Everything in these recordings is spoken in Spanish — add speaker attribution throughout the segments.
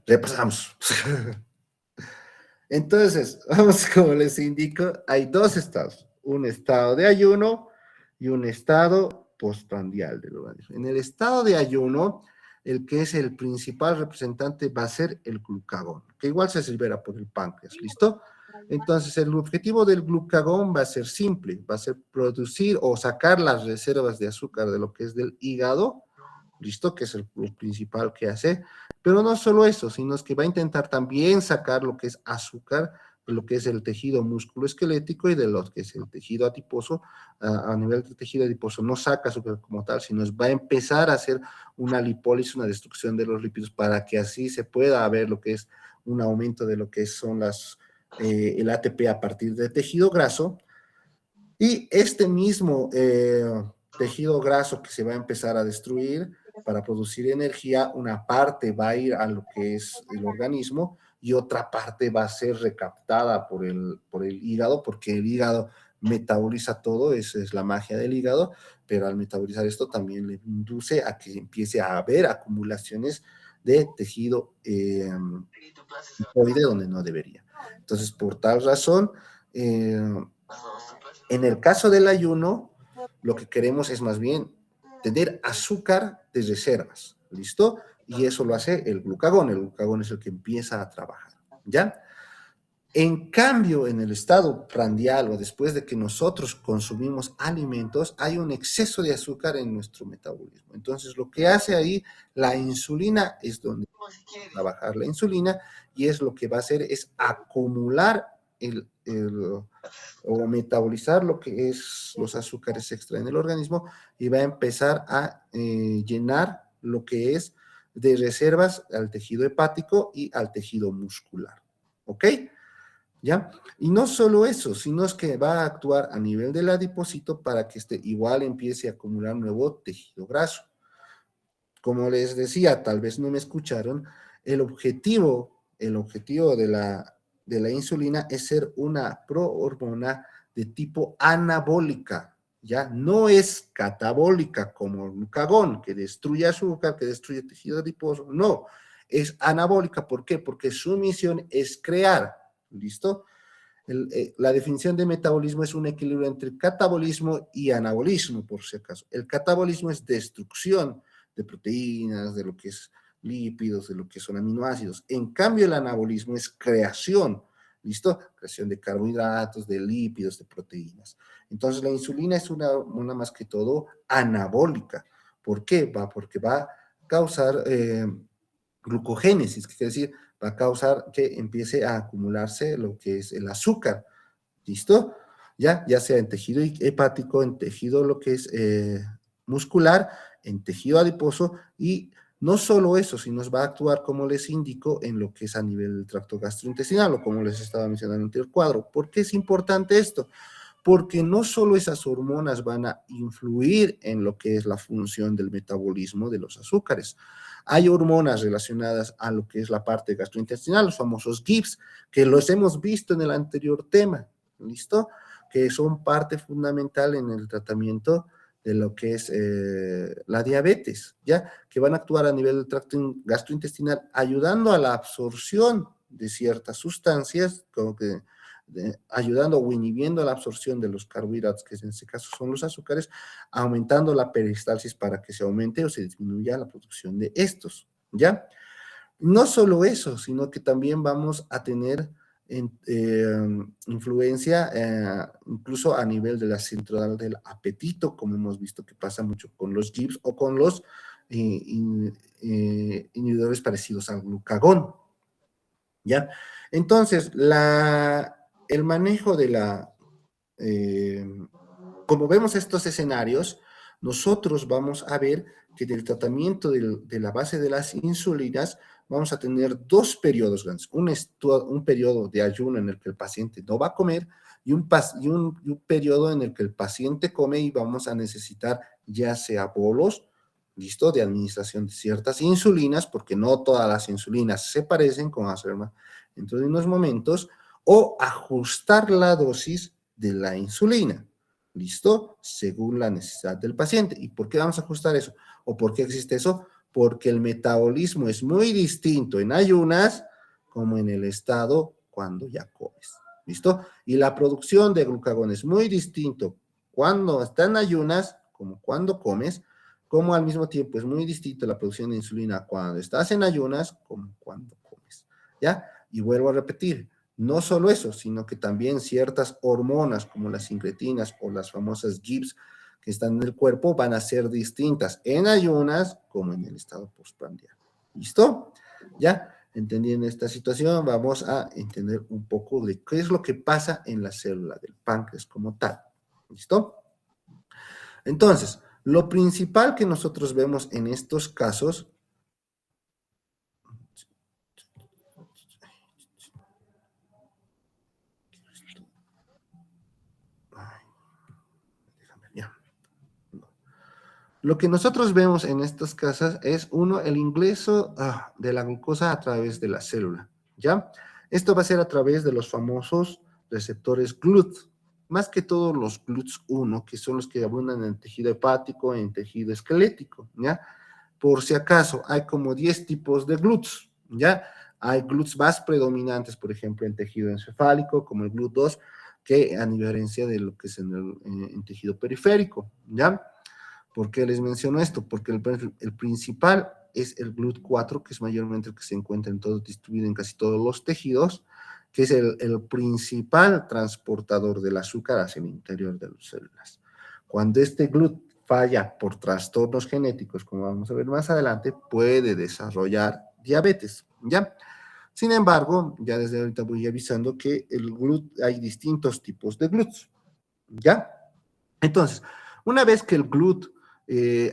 Speaker 1: Repasamos. Entonces, vamos, como les indico, hay dos estados, un estado de ayuno y un estado postprandial del organismo. En el estado de ayuno, el que es el principal representante va a ser el glucagón, que igual se libera por el páncreas, ¿listo? Entonces, el objetivo del glucagón va a ser simple, va a ser producir o sacar las reservas de azúcar de lo que es del hígado, ¿listo? Que es lo principal que hace, pero no solo eso, sino es que va a intentar también sacar lo que es azúcar de lo que es el tejido musculoesquelético y de lo que es el tejido adiposo. A nivel del tejido adiposo no saca azúcar como tal, sino va a empezar a hacer una lipólisis, una destrucción de los lípidos para que así se pueda ver lo que es un aumento de lo que son el ATP a partir de tejido graso. Y este mismo tejido graso que se va a empezar a destruir para producir energía, una parte va a ir a lo que es el organismo y otra parte va a ser recaptada por el hígado, porque el hígado metaboliza todo, esa es la magia del hígado, pero al metabolizar esto también le induce a que empiece a haber acumulaciones de tejido lipoide donde no debería. Entonces, por tal razón, en el caso del ayuno, lo que queremos es más bien tener azúcar de reservas, ¿listo? Y eso lo hace el glucagón es el que empieza a trabajar, ¿ya? En cambio, en el estado prandial o después de que nosotros consumimos alimentos, hay un exceso de azúcar en nuestro metabolismo. Entonces, lo que hace ahí la insulina es donde va a bajar la insulina y es lo que va a hacer es acumular o metabolizar lo que es los azúcares extra en el organismo y va a empezar a llenar lo que es de reservas al tejido hepático y al tejido muscular. ¿Ok? ¿Ya? Y no solo eso, sino es que va a actuar a nivel del adipocito para que este igual empiece a acumular nuevo tejido graso. Como les decía, tal vez no me escucharon, el objetivo de la insulina es ser una prohormona de tipo anabólica, ¿ya? No es catabólica como el glucagón, que destruye azúcar, que destruye tejido adiposo, no, es anabólica. ¿Por qué? Porque su misión es crear, ¿listo? La definición de metabolismo es un equilibrio entre catabolismo y anabolismo, por si acaso. El catabolismo es destrucción de proteínas, de lo que es lípidos, de lo que son aminoácidos. En cambio, el anabolismo es creación, ¿listo? Creación de carbohidratos, de lípidos, de proteínas. Entonces, la insulina es una más que todo anabólica. ¿Por qué? Porque va a causar glucogénesis, que quiere decir, va a causar que empiece a acumularse lo que es el azúcar, ¿listo? Ya sea en tejido hepático, en tejido lo que es muscular, en tejido adiposo y no solo eso, sino va a actuar, como les indico, en lo que es a nivel del tracto gastrointestinal o como les estaba mencionando en el cuadro. ¿Por qué es importante esto? Porque no solo esas hormonas van a influir en lo que es la función del metabolismo de los azúcares. Hay hormonas relacionadas a lo que es la parte gastrointestinal, los famosos GIPs, que los hemos visto en el anterior tema, ¿listo? Que son parte fundamental en el tratamiento de lo que es la diabetes, ¿ya? Que van a actuar a nivel del tracto gastrointestinal ayudando a la absorción de ciertas sustancias, como que ayudando o inhibiendo la absorción de los carbohidratos, que en este caso son los azúcares, aumentando la peristalsis para que se aumente o se disminuya la producción de estos, ¿ya? No solo eso, sino que también vamos a tener influencia incluso a nivel de la central del apetito, como hemos visto que pasa mucho con los GIPs o con los inhibidores parecidos al glucagón, ¿ya? Entonces, el manejo de eh, como vemos estos escenarios, nosotros vamos a ver que del tratamiento de la base de las insulinas vamos a tener dos periodos grandes. Un periodo de ayuno en el que el paciente no va a comer y un periodo en el que el paciente come y vamos a necesitar ya sea bolos, listo, de administración de ciertas insulinas, porque no todas las insulinas se parecen, como hacer dentro de unos momentos, o ajustar la dosis de la insulina. ¿Listo? Según la necesidad del paciente. ¿Y por qué vamos a ajustar eso? ¿O por qué existe eso? porque el metabolismo es muy distinto en ayunas como en el estado cuando ya comes. ¿Listo? Y la producción de glucagón es muy distinto cuando está en ayunas como cuando comes, como al mismo tiempo es muy distinto la producción de insulina cuando estás en ayunas como cuando comes. ¿Ya? Y vuelvo a repetir, no solo eso, sino que también ciertas hormonas como las incretinas o las famosas GIPs que están en el cuerpo van a ser distintas en ayunas como en el estado postprandial. ¿Listo? ¿Ya? Entendiendo esta situación, vamos a entender un poco de qué es lo que pasa en la célula del páncreas como tal. ¿Listo? Entonces, lo principal que nosotros vemos en estos casos lo que nosotros vemos en estas casas es, uno, el ingreso de la glucosa a través de la célula, ¿ya? Esto va a ser a través de los famosos receptores GLUT, más que todo los GLUTs1, que son los que abundan en el tejido hepático, en el tejido esquelético, ¿ya? Por si acaso, hay como 10 tipos de GLUTs, ¿ya? Hay GLUTs más predominantes, por ejemplo, en tejido encefálico, como el GLUT2, que a diferencia de lo que es en tejido periférico, ¿ya? ¿Por qué les menciono esto? Porque el principal es el GLUT4, que es mayormente el que se encuentra en todo, distribuido en casi todos los tejidos, que es el principal transportador del azúcar hacia el interior de las células. Cuando este GLUT falla por trastornos genéticos, como vamos a ver más adelante, puede desarrollar diabetes, ¿ya? Sin embargo, ya desde ahorita voy avisando que el GLUT, hay distintos tipos de GLUTs, ¿ya? Entonces, una vez que el GLUT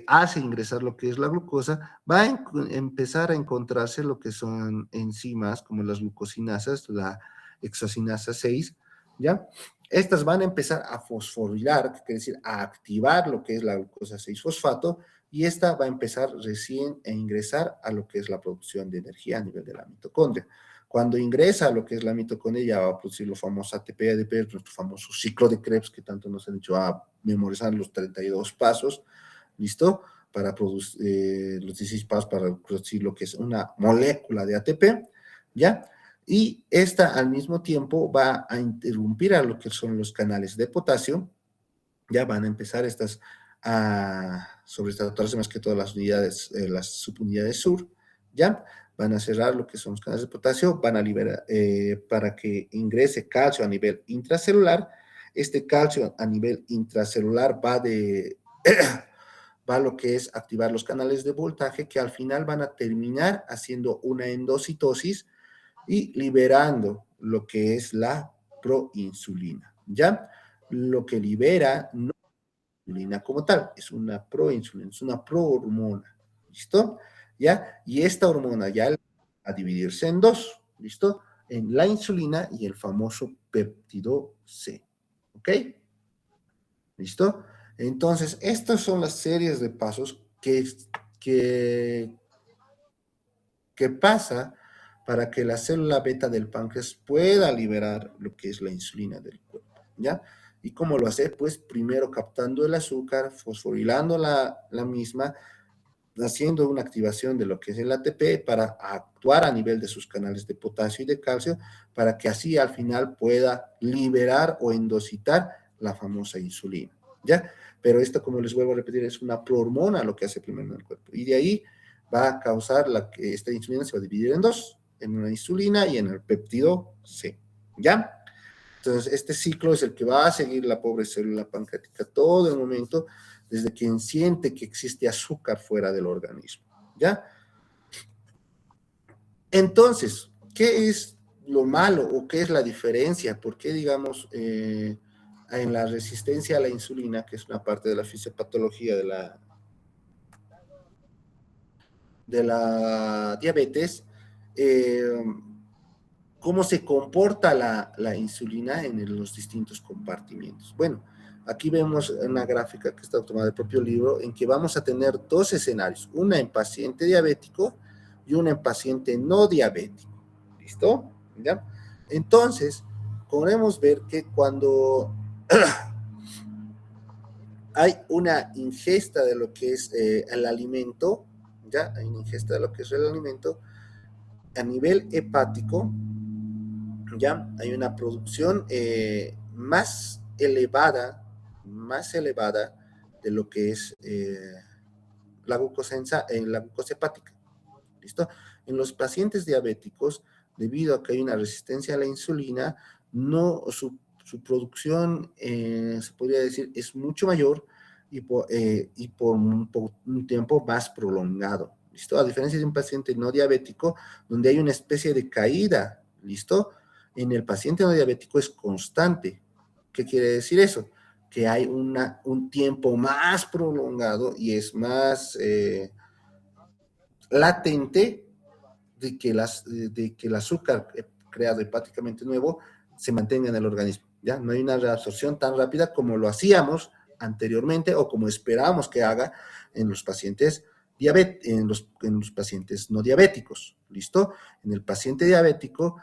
Speaker 1: hace ingresar lo que es la glucosa, va a empezar a encontrarse lo que son enzimas como las glucosinasas, la hexocinasa 6, ¿ya? Estas van a empezar a fosforilar, que quiere decir a activar lo que es la glucosa 6-fosfato, y esta va a empezar recién a ingresar a lo que es la producción de energía a nivel de la mitocondria. Cuando ingresa a lo que es la mitocondria, ya va a producir los famosos ATP, ADP, nuestro famoso ciclo de Krebs, que tanto nos han dicho a memorizar los 32 pasos, ¿listo? Para producir los 16 pasos para producir lo que es una molécula de ATP, ¿ya? Y esta al mismo tiempo va a interrumpir a lo que son los canales de potasio, ya van a empezar estas a sobresaturarse más que todas las unidades, las subunidades sur, ¿ya? Van a cerrar lo que son los canales de potasio, van a liberar para que ingrese calcio a nivel intracelular. Este calcio a nivel intracelular va de va lo que es activar los canales de voltaje que al final van a terminar haciendo una endocitosis y liberando lo que es la proinsulina, ¿ya? Lo que libera no es insulina como tal, es una proinsulina, es una prohormona, ¿listo? ¿Ya? Y esta hormona ya va a dividirse en dos, ¿listo? En la insulina y el famoso péptido C, ¿ok? ¿Listo? Entonces, estas son las series de pasos que, que pasa para que la célula beta del páncreas pueda liberar lo que es la insulina del cuerpo, ¿ya? ¿Y cómo lo hace? Pues primero captando el azúcar, fosforilando la misma, haciendo una activación de lo que es el ATP para actuar a nivel de sus canales de potasio y de calcio, para que así al final pueda liberar o endocitar la famosa insulina, ¿ya? Pero esto, como les vuelvo a repetir, es una prohormona lo que hace primero en el cuerpo. Y de ahí va a causar que esta insulina se va a dividir en dos, en una insulina y en el péptido C, ¿ya? Entonces, este ciclo es el que va a seguir la pobre célula pancreática todo el momento, desde quien siente que existe azúcar fuera del organismo, ¿ya? Entonces, ¿qué es lo malo o qué es la diferencia? ¿Por qué, digamos, en la resistencia a la insulina, que es una parte de la fisiopatología de la diabetes, eh, cómo se comporta la insulina en los distintos compartimientos? Bueno, aquí vemos una gráfica que está tomada del propio libro, en que vamos a tener dos escenarios, una en paciente diabético y una en paciente no diabético. ¿Listo? ¿Ya? Entonces, podemos ver que cuando hay una ingesta de lo que es el alimento, ya hay una ingesta de lo que es el alimento, a nivel hepático, ya hay una producción más elevada de lo que es la glucosa hepática. ¿Listo? En los pacientes diabéticos, debido a que hay una resistencia a la insulina, no, su producción, se podría decir, es mucho mayor y por un tiempo más prolongado. ¿Listo? A diferencia de un paciente no diabético, donde hay una especie de caída, ¿listo? En el paciente no diabético es constante. ¿Qué quiere decir eso? Que hay un tiempo más prolongado y es más latente de que el azúcar creado hepáticamente nuevo se mantenga en el organismo. ¿Ya? No hay una reabsorción tan rápida como lo hacíamos anteriormente o como esperábamos que haga en los pacientes en los pacientes no diabéticos. ¿Listo? En el paciente diabético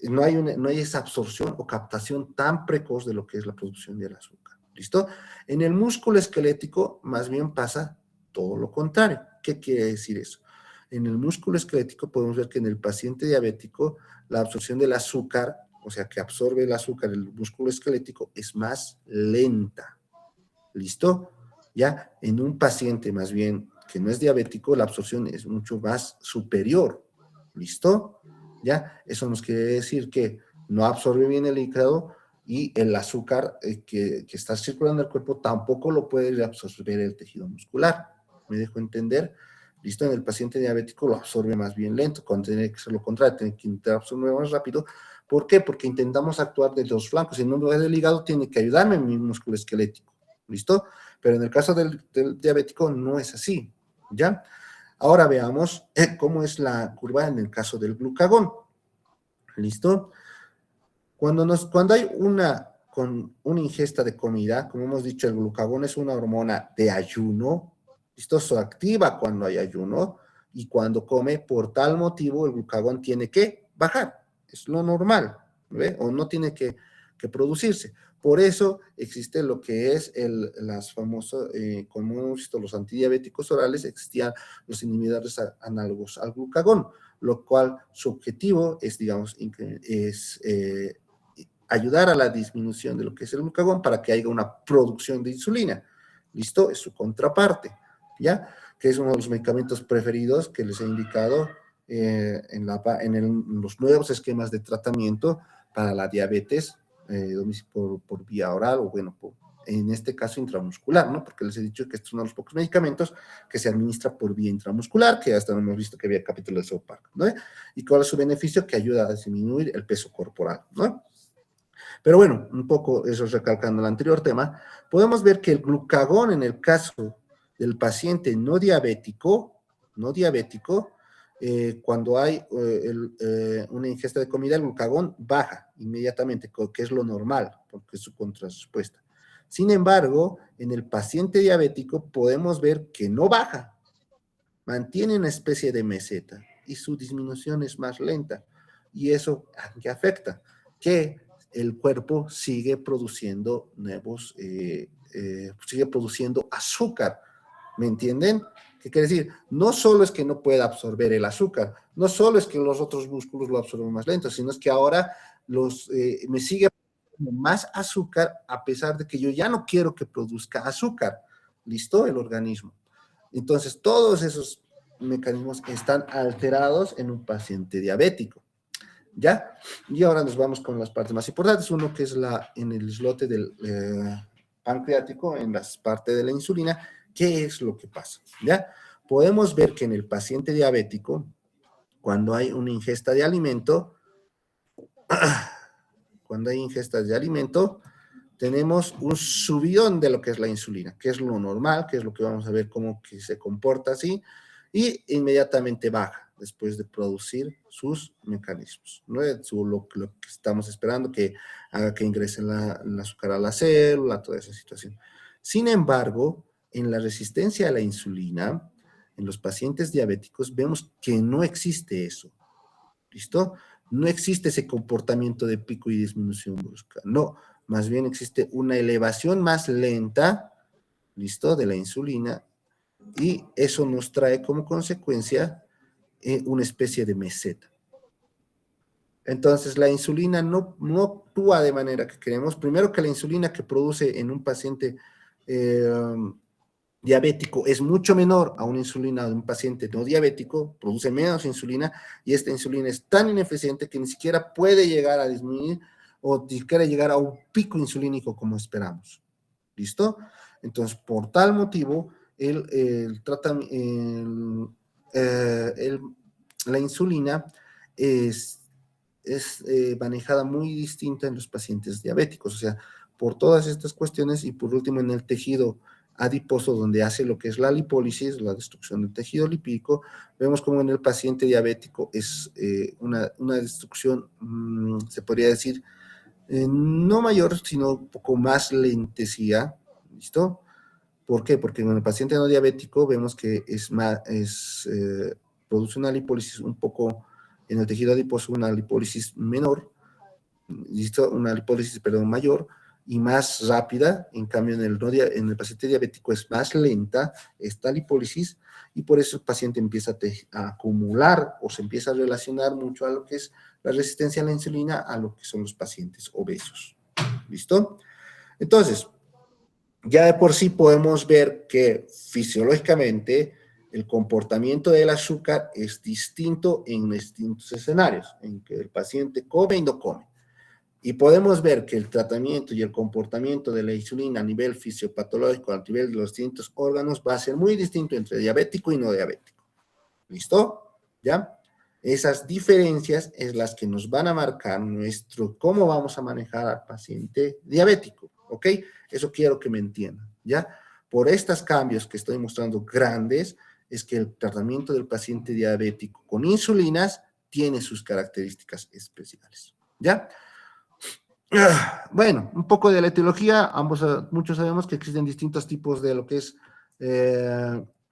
Speaker 1: no hay esa absorción o captación tan precoz de lo que es la producción del azúcar. ¿Listo? En el músculo esquelético más bien pasa todo lo contrario. ¿Qué quiere decir eso? En el músculo esquelético podemos ver que en el paciente diabético la absorción del azúcar, o sea, que absorbe el azúcar el músculo esquelético, es más lenta. ¿Listo? Ya en un paciente más bien que no es diabético, la absorción es mucho más superior. ¿Listo? ¿Ya? Eso nos quiere decir que no absorbe bien el hígado y el azúcar que está circulando en el cuerpo tampoco lo puede absorber el tejido muscular. ¿Me dejo entender? ¿Listo? En el paciente diabético lo absorbe más bien lento, cuando tiene que ser lo contrario, tiene que intentar absorber más rápido. ¿Por qué? Porque intentamos actuar de los flancos. En un lugar del hígado tiene que ayudarme en mi músculo esquelético. ¿Listo? Pero en el caso del diabético no es así. ¿Ya? Ahora veamos cómo es la curva en el caso del glucagón. ¿Listo? Cuando hay con una ingesta de comida, como hemos dicho, el glucagón es una hormona de ayuno. ¿Listo? Se activa cuando hay ayuno y cuando come, por tal motivo, el glucagón tiene que bajar. Es lo normal, ¿ve? O no tiene que producirse. Por eso existe lo que es las famosas, como hemos visto, los antidiabéticos orales, existían los inhibidores análogos al glucagón, lo cual su objetivo es, digamos, ayudar a la disminución de lo que es el glucagón para que haya una producción de insulina. ¿Listo? Es su contraparte, ¿ya? Que es uno de los medicamentos preferidos que les he indicado en los nuevos esquemas de tratamiento para la diabetes por vía oral o, bueno, en este caso intramuscular, ¿no? Porque les he dicho que este es uno de los pocos medicamentos que se administra por vía intramuscular, que hasta hemos visto que había capítulo de South Park, ¿no? ¿Y cuál es su beneficio? Que ayuda a disminuir el peso corporal, ¿no? Pero bueno, un poco eso recalcando el anterior tema, podemos ver que el glucagón en el caso del paciente no diabético, cuando hay una ingesta de comida, el glucagón baja inmediatamente, que es lo normal, porque es su contrarrespuesta. Sin embargo, en el paciente diabético podemos ver que no baja, mantiene una especie de meseta y su disminución es más lenta. Y eso, ¿qué afecta? Que el cuerpo sigue produciendo sigue produciendo azúcar, ¿me entienden? ¿Qué quiere decir? No solo es que no pueda absorber el azúcar, no solo es que los otros músculos lo absorben más lento, sino es que ahora me sigue produciendo más azúcar a pesar de que yo ya no quiero que produzca azúcar. ¿Listo? El organismo. Entonces, todos esos mecanismos están alterados en un paciente diabético. ¿Ya? Y ahora nos vamos con las partes más importantes. Uno que es en el islote del pancreático, en la parte de la insulina. ¿Qué es lo que pasa? ¿Ya? Podemos ver que en el paciente diabético, cuando hay una ingesta de alimento, tenemos un subidón de lo que es la insulina, que es lo normal, que es lo que vamos a ver cómo que se comporta así, y inmediatamente baja después de producir sus mecanismos, ¿no? Lo que estamos esperando que haga que ingrese el azúcar a la célula, toda esa situación. Sin embargo, en la resistencia a la insulina, en los pacientes diabéticos, vemos que no existe eso. ¿Listo? No existe ese comportamiento de pico y disminución brusca. No, más bien existe una elevación más lenta, ¿listo? De la insulina y eso nos trae como consecuencia una especie de meseta. Entonces, la insulina no actúa de manera que queremos. Primero que la insulina que produce en un paciente diabético es mucho menor a una insulina de un paciente no diabético, produce menos insulina, y esta insulina es tan ineficiente que ni siquiera puede llegar a disminuir o ni siquiera llegar a un pico insulínico como esperamos. ¿Listo? Entonces, por tal motivo, la insulina es manejada muy distinta en los pacientes diabéticos, o sea, por todas estas cuestiones, y por último en el tejido adiposo, donde hace lo que es la lipólisis, la destrucción del tejido lipídico, vemos como en el paciente diabético es una destrucción, se podría decir, no mayor, sino un poco más lentecilla, ¿listo? ¿Por qué? Porque en el paciente no diabético vemos que produce una lipólisis un poco en el tejido adiposo, una lipólisis menor, ¿listo? Una lipólisis, perdón, mayor y más rápida. En cambio, en el paciente diabético es más lenta esta lipólisis, y por eso el paciente empieza a acumular o se empieza a relacionar mucho a lo que es la resistencia a la insulina, a lo que son los pacientes obesos. ¿Listo? Entonces, ya de por sí podemos ver que fisiológicamente el comportamiento del azúcar es distinto en distintos escenarios, en que el paciente come y no come. Y podemos ver que el tratamiento y el comportamiento de la insulina a nivel fisiopatológico, a nivel de los distintos órganos, va a ser muy distinto entre diabético y no diabético. ¿Listo? ¿Ya? Esas diferencias es las que nos van a marcar cómo vamos a manejar al paciente diabético, ¿ok? Eso quiero que me entiendan, ¿ya? Por estos cambios que estoy mostrando grandes, es que el tratamiento del paciente diabético con insulinas tiene sus características especiales, ¿ya? Bueno, un poco de la etiología. Muchos sabemos que existen distintos tipos de lo que es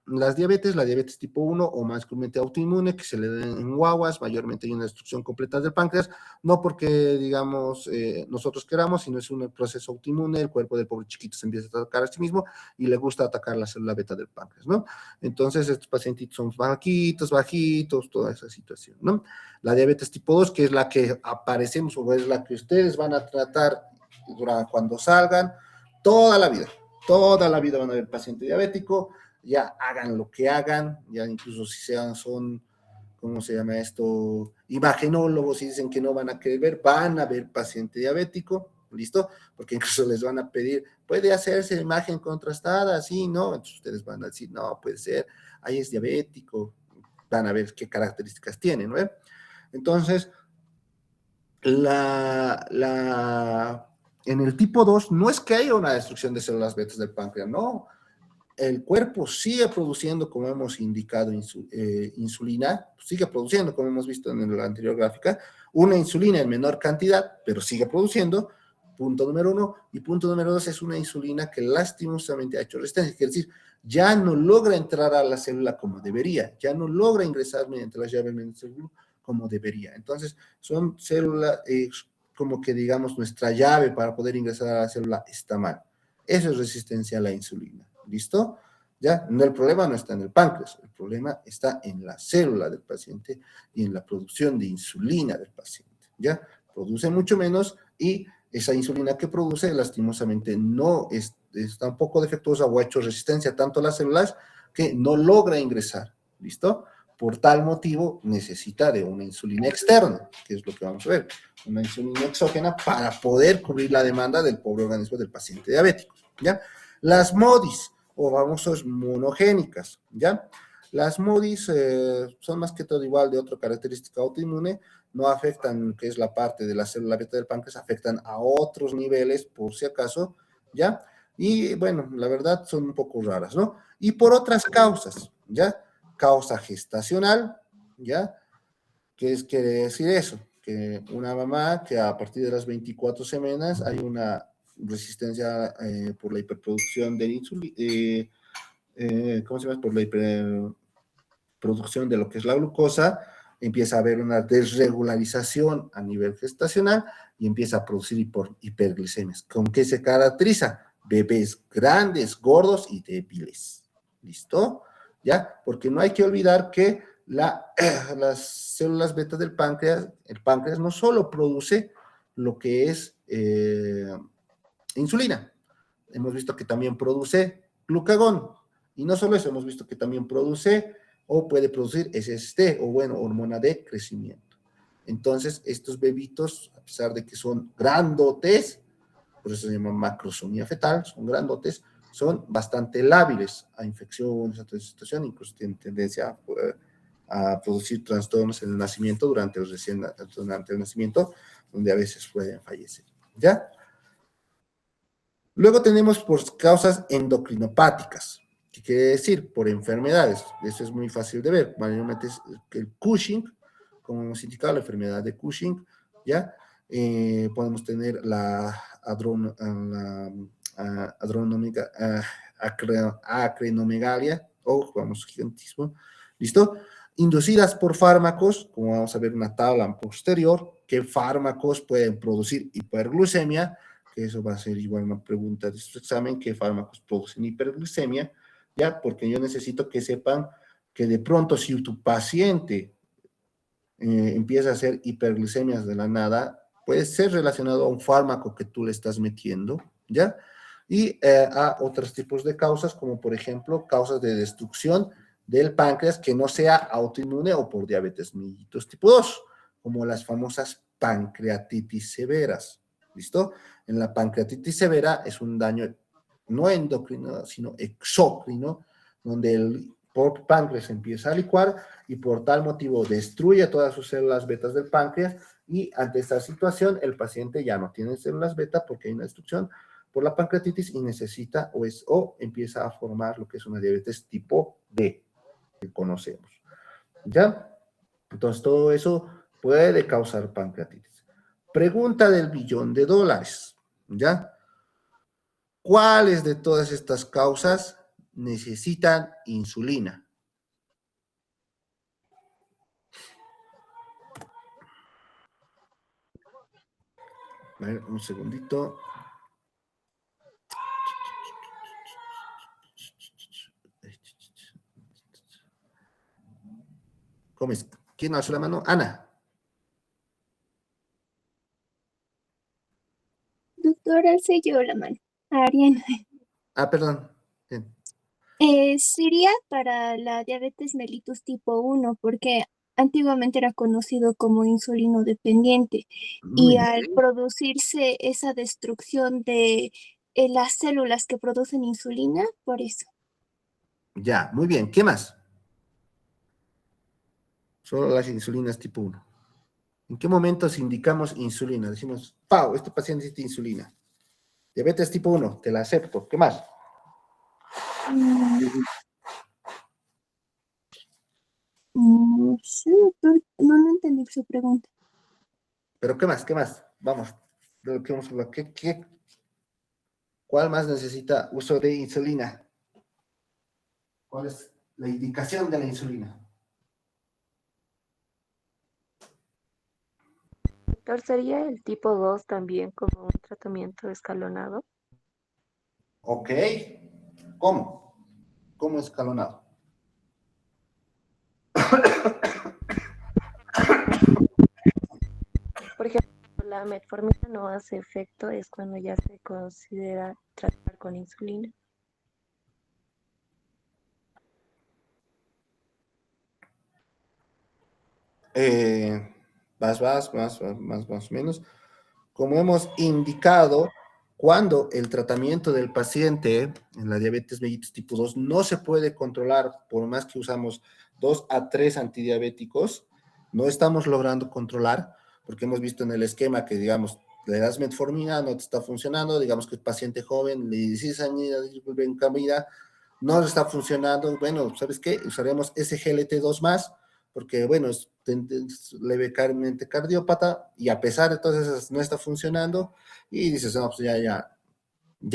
Speaker 1: la diabetes tipo 1 o más comúnmente autoinmune, que se le dan en guaguas. Mayormente hay una destrucción completa del páncreas, no porque, digamos, nosotros queramos, sino es un proceso autoinmune. El cuerpo del pobre chiquito se empieza a atacar a sí mismo y le gusta atacar la célula beta del páncreas, ¿no? Entonces, estos pacientitos son bajitos, toda esa situación, ¿no? La diabetes tipo 2, que es la que aparecemos o es la que ustedes van a tratar cuando salgan, toda la vida van a ver paciente diabético, ya hagan lo que hagan, ya incluso si son, ¿cómo se llama esto? Imagenólogos, y dicen que no van a querer ver, van a ver paciente diabético, ¿listo? Porque incluso les van a pedir, ¿puede hacerse imagen contrastada? Sí, ¿no? Entonces ustedes van a decir, no, puede ser, ahí es diabético, van a ver qué características tiene, ¿no? Entonces, en el tipo 2 no es que haya una destrucción de células betas del páncreas, no. El cuerpo sigue produciendo, como hemos indicado, insulina, sigue produciendo, como hemos visto en la anterior gráfica, una insulina en menor cantidad, pero sigue produciendo, punto número 1, y punto número 2 es una insulina que lastimosamente ha hecho resistencia, es decir, ya no logra entrar a la célula como debería, ya no logra ingresar mediante las llaves como debería. Entonces, son células, como que digamos, nuestra llave para poder ingresar a la célula está mal. Eso es resistencia a la insulina. ¿Listo? ¿Ya? No, el problema no está en el páncreas, el problema está en la célula del paciente y en la producción de insulina del paciente, ¿ya? Produce mucho menos, y esa insulina que produce lastimosamente no está un poco defectuosa o ha hecho resistencia tanto a las células que no logra ingresar, ¿listo? Por tal motivo necesita de una insulina externa, que es lo que vamos a ver, una insulina exógena para poder cubrir la demanda del pobre organismo del paciente diabético, ¿ya? Las MODIs, o famosos monogénicas, ¿ya? Las MODIs son más que todo igual de otra característica autoinmune, no afectan, que es la parte de la célula beta del páncreas, afectan a otros niveles, por si acaso, ¿ya? Y bueno, la verdad son un poco raras, ¿no? Y por otras causas, ¿ya? Causa gestacional, ¿ya? ¿Qué quiere decir eso? Que una mamá que a partir de las 24 semanas hay una resistencia por la hiperproducción de insulina, ¿cómo se llama? Por la hiperproducción de lo que es la glucosa, empieza a haber una desregularización a nivel gestacional y empieza a producir hiperglicemias. ¿Con qué se caracteriza? Bebés grandes, gordos y débiles. ¿Listo? ¿Ya? Porque no hay que olvidar que las células beta del páncreas, el páncreas no solo produce lo que es insulina, hemos visto que también produce glucagón, y no solo eso, hemos visto que también produce o puede producir SST, o bueno, hormona de crecimiento. Entonces, estos bebitos, a pesar de que son grandotes, por eso se llama macrosomía fetal, son grandotes, son bastante lábiles a infecciones, a toda esa situación, incluso tienen tendencia a producir trastornos en el nacimiento durante el nacimiento, donde a veces pueden fallecer. ¿Ya? Luego tenemos por causas endocrinopáticas, ¿qué quiere decir? Por enfermedades. Eso es muy fácil de ver. Mayormente es el Cushing, como hemos indicado, la enfermedad de Cushing, ¿ya? Podemos tener la acromegalia o, vamos, gigantismo, ¿listo? Inducidas por fármacos, como vamos a ver en una tabla posterior, qué fármacos pueden producir hiperglucemia, que eso va a ser igual una pregunta de su examen, qué fármacos producen hiperglucemia, ¿ya? Porque yo necesito que sepan que de pronto si tu paciente empieza a hacer hiperglucemias de la nada, puede ser relacionado a un fármaco que tú le estás metiendo, ¿ya? Y a otros tipos de causas, como por ejemplo, causas de destrucción del páncreas que no sea autoinmune o por diabetes mellitus tipo 2, como las famosas pancreatitis severas, ¿listo? En la pancreatitis severa es un daño no endocrino, sino exócrino, donde el páncreas empieza a licuar y por tal motivo destruye todas sus células betas del páncreas, y ante esta situación el paciente ya no tiene células beta porque hay una destrucción por la pancreatitis y necesita o empieza a formar lo que es una diabetes tipo D que conocemos. ¿Ya? Entonces todo eso puede causar pancreatitis. Pregunta del $1.000.000.000, ¿ya? ¿Cuáles de todas estas causas necesitan insulina? A ver, un segundito. ¿Cómo es? ¿Quién alzó la mano? Ana.
Speaker 2: Doctora, soy yo la mano. Ariana.
Speaker 1: Ah, perdón. Bien.
Speaker 2: Sería para la diabetes mellitus tipo 1, porque antiguamente era conocido como insulino dependiente,
Speaker 1: Muy
Speaker 2: y
Speaker 1: bien.
Speaker 2: al producirse esa destrucción de las células que producen insulina, por eso.
Speaker 1: Ya, muy bien. ¿Qué más? Solo las insulinas tipo 1. ¿En qué momentos indicamos insulina? Decimos, Pau, este paciente necesita insulina. Diabetes tipo 1, te la acepto. ¿Qué más?
Speaker 2: Mm, no sé, doctor, no entendí su pregunta.
Speaker 1: ¿Pero qué más? ¿Qué más? Vamos. ¿Cuál más necesita uso de insulina? ¿Cuál es la indicación de la insulina?
Speaker 3: Doctor, ¿sería el tipo 2 también como un tratamiento escalonado?
Speaker 1: Ok. ¿Cómo? ¿Cómo escalonado?
Speaker 3: Por ejemplo, la metformina no hace efecto, es cuando ya se considera tratar con insulina.
Speaker 1: Más o menos. Como hemos indicado, cuando el tratamiento del paciente en la diabetes mellitus tipo 2 no se puede controlar, por más que usamos 2 a 3 antidiabéticos, no estamos logrando controlar, porque hemos visto en el esquema que, digamos, le das metformina, no te está funcionando, digamos que el paciente joven, de 16 años, en camida, no le está funcionando. Bueno, ¿sabes qué? Usaremos SGLT2 más, porque, bueno, es levemente cardiópata, y a pesar de todas esas no está funcionando, y dices, no, pues ya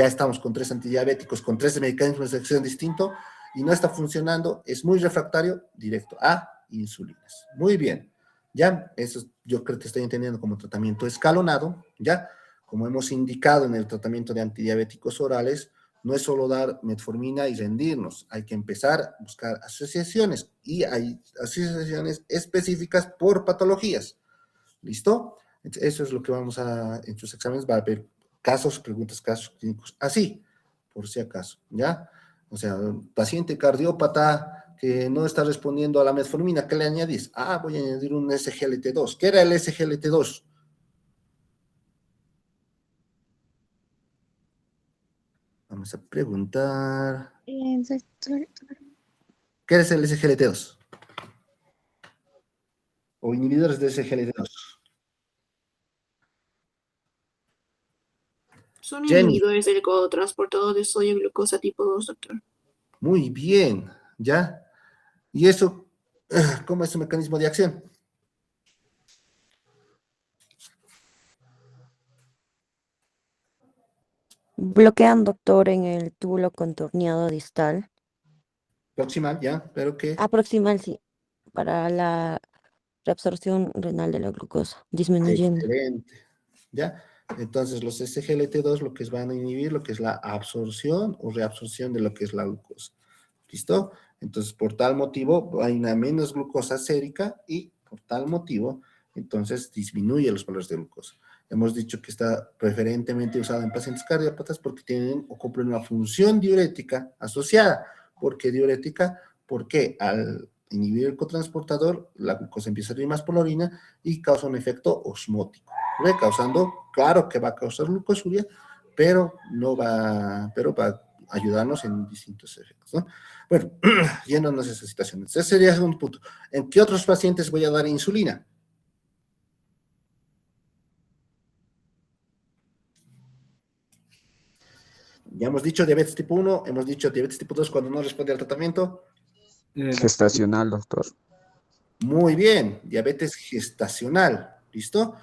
Speaker 1: estamos con 3 antidiabéticos, con 3 mecanismos de acción distintos, y no está funcionando, es muy refractario, directo a insulinas. Muy bien, ya, eso yo creo que estoy entendiendo como tratamiento escalonado, ya, como hemos indicado en el tratamiento de antidiabéticos orales, No es solo dar metformina y rendirnos, hay que empezar a buscar asociaciones y hay asociaciones específicas por patologías. ¿Listo? Eso es lo que vamos a, en tus exámenes va a haber casos, preguntas, casos clínicos, así, por si acaso, ¿ya? O sea, paciente cardiópata que no está respondiendo a la metformina, ¿qué le añadís? Ah, voy a añadir un SGLT2. ¿Qué era el SGLT2? Vamos a preguntar. ¿Qué es el SGLT2? O inhibidores de SGLT2.
Speaker 4: Son
Speaker 1: Jenny,
Speaker 4: inhibidores del cotransportador de sodio y glucosa tipo 2, doctor.
Speaker 1: muy bien, ¿ya? ¿Y eso, cómo es su mecanismo de acción?
Speaker 5: Bloquean, doctor, en el túbulo contorneado distal.
Speaker 1: Proximal, ¿ya? Pero que
Speaker 5: Proximal, sí, para la reabsorción renal de la glucosa, disminuyendo.
Speaker 1: excelente, ¿ya? Entonces, los SGLT2 lo que van a inhibir lo que es la absorción o reabsorción de lo que es la glucosa. ¿Listo? Entonces, por tal motivo, hay una menos glucosa sérica y por tal motivo, entonces disminuye los valores de glucosa. Hemos dicho que está preferentemente usada en pacientes cardiópatas porque tienen o cumplen una función diurética asociada. ¿Por qué diurética? Porque al inhibir el cotransportador, la glucosa empieza a ir más por la orina y causa un efecto osmótico. ¿Ve? Causando, claro que va a causar glucosuria, pero no va, pero va a ayudarnos en distintos efectos, ¿no? Bueno, yéndonos a esa situación. Ese sería un punto. ¿En qué otros pacientes voy a dar insulina? Ya hemos dicho diabetes tipo 1, hemos dicho diabetes tipo 2 cuando no responde al tratamiento.
Speaker 6: Gestacional, doctor.
Speaker 1: Muy bien, diabetes gestacional, ¿listo?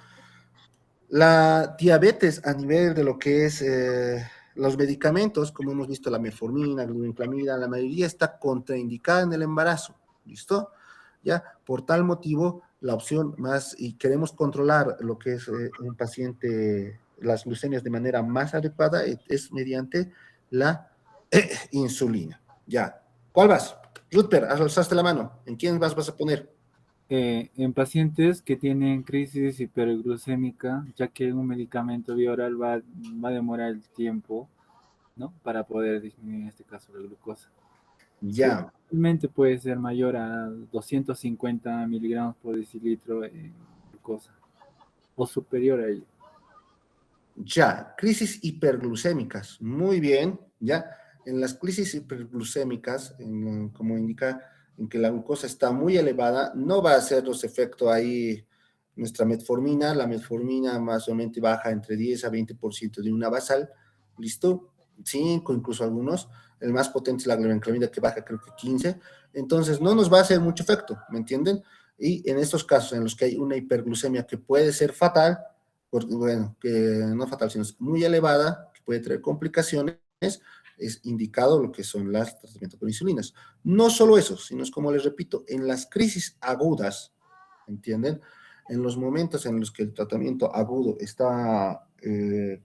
Speaker 1: La diabetes a nivel de lo que es los medicamentos, como hemos visto, la metformina, glibenclamida, la mayoría está contraindicada en el embarazo, ¿listo? Ya, por tal motivo, la opción más, y queremos controlar lo que es un paciente, las glucemias de manera más adecuada, es mediante la insulina. Ya, ¿cuál vas? Rutger, alzaste la mano. ¿En quién vas a poner?
Speaker 7: En pacientes que tienen crisis hiperglucémica, ya que un medicamento bioral va a demorar el tiempo, ¿no? Para poder disminuir en este caso la glucosa.
Speaker 1: Ya.
Speaker 7: Realmente puede ser mayor a 250 miligramos por decilitro en glucosa o superior a ello.
Speaker 1: Ya, crisis hiperglucémicas. Muy bien, ya. En las crisis hiperglucémicas, como indica, en que la glucosa está muy elevada, no va a hacer los efectos ahí nuestra metformina. La metformina más o menos baja entre 10 a 20% de una basal. ¿Listo? 5, incluso algunos. El más potente es la glibenclamida, que baja creo que 15. Entonces, no nos va a hacer mucho efecto, ¿me entienden? Y en estos casos en los que hay una hiperglucemia que puede ser fatal, porque, bueno, que no fatal, sino muy elevada, que puede traer complicaciones, es indicado lo que son las tratamientos con insulinas. No solo eso, sino es como les repito, en las crisis agudas, ¿entienden? En los momentos en los que el tratamiento agudo está, ¿qué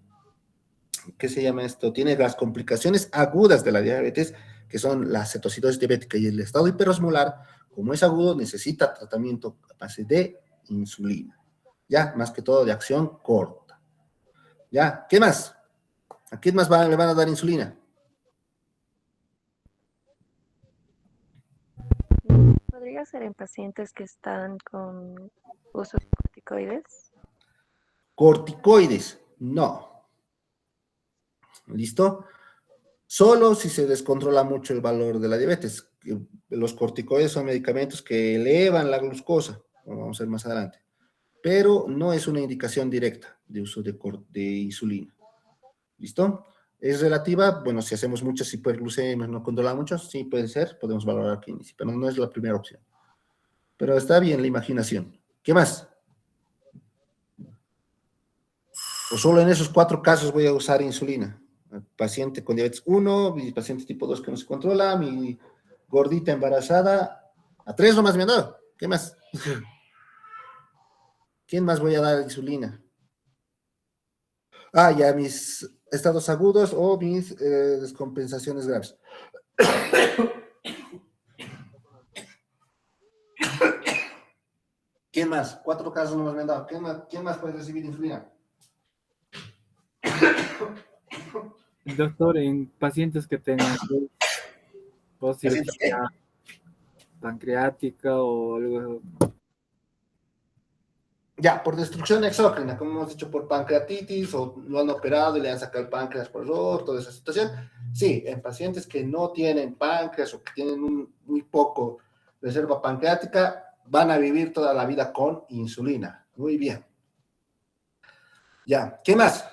Speaker 1: se llama esto? Tiene las complicaciones agudas de la diabetes, que son la cetocidosis diabética y el estado hiperosmolar, como es agudo, necesita tratamiento a base de insulina. Ya, más que todo de acción corta. Ya, ¿qué más? ¿A quién más le van a dar insulina?
Speaker 3: ¿Podría ser en pacientes que están con uso de corticoides?
Speaker 1: Corticoides, no. ¿Listo? Solo si se descontrola mucho el valor de la diabetes. Los corticoides son medicamentos que elevan la glucosa, como vamos a ver más adelante, pero no es una indicación directa de uso de insulina. ¿Listo? Es relativa, bueno, si hacemos muchas hiperglucemias, no controlamos mucho, sí puede ser, podemos valorar que inicie, pero no es la primera opción. Pero está bien la imaginación. ¿Qué más? O solo en esos 4 casos voy a usar insulina. Paciente con diabetes 1, mi paciente tipo 2 que no se controla, mi gordita embarazada. A 3 nomás me han dado. ¿Qué más? ¿Quién más voy a dar insulina? Ah, ya mis estados agudos o mis descompensaciones graves. ¿Quién más? 4 casos no me han dado. ¿Quién más puede recibir insulina?
Speaker 7: Doctor, en pacientes que tengan
Speaker 1: ¿Pacientes qué?
Speaker 7: cirugía pancreática o algo.
Speaker 1: Ya, por destrucción exócrina, como hemos dicho, por pancreatitis, o lo han operado y le han sacado el páncreas por error, toda esa situación. Sí, en pacientes que no tienen páncreas o que tienen muy poco reserva pancreática, van a vivir toda la vida con insulina. Muy bien. Ya, ¿qué más?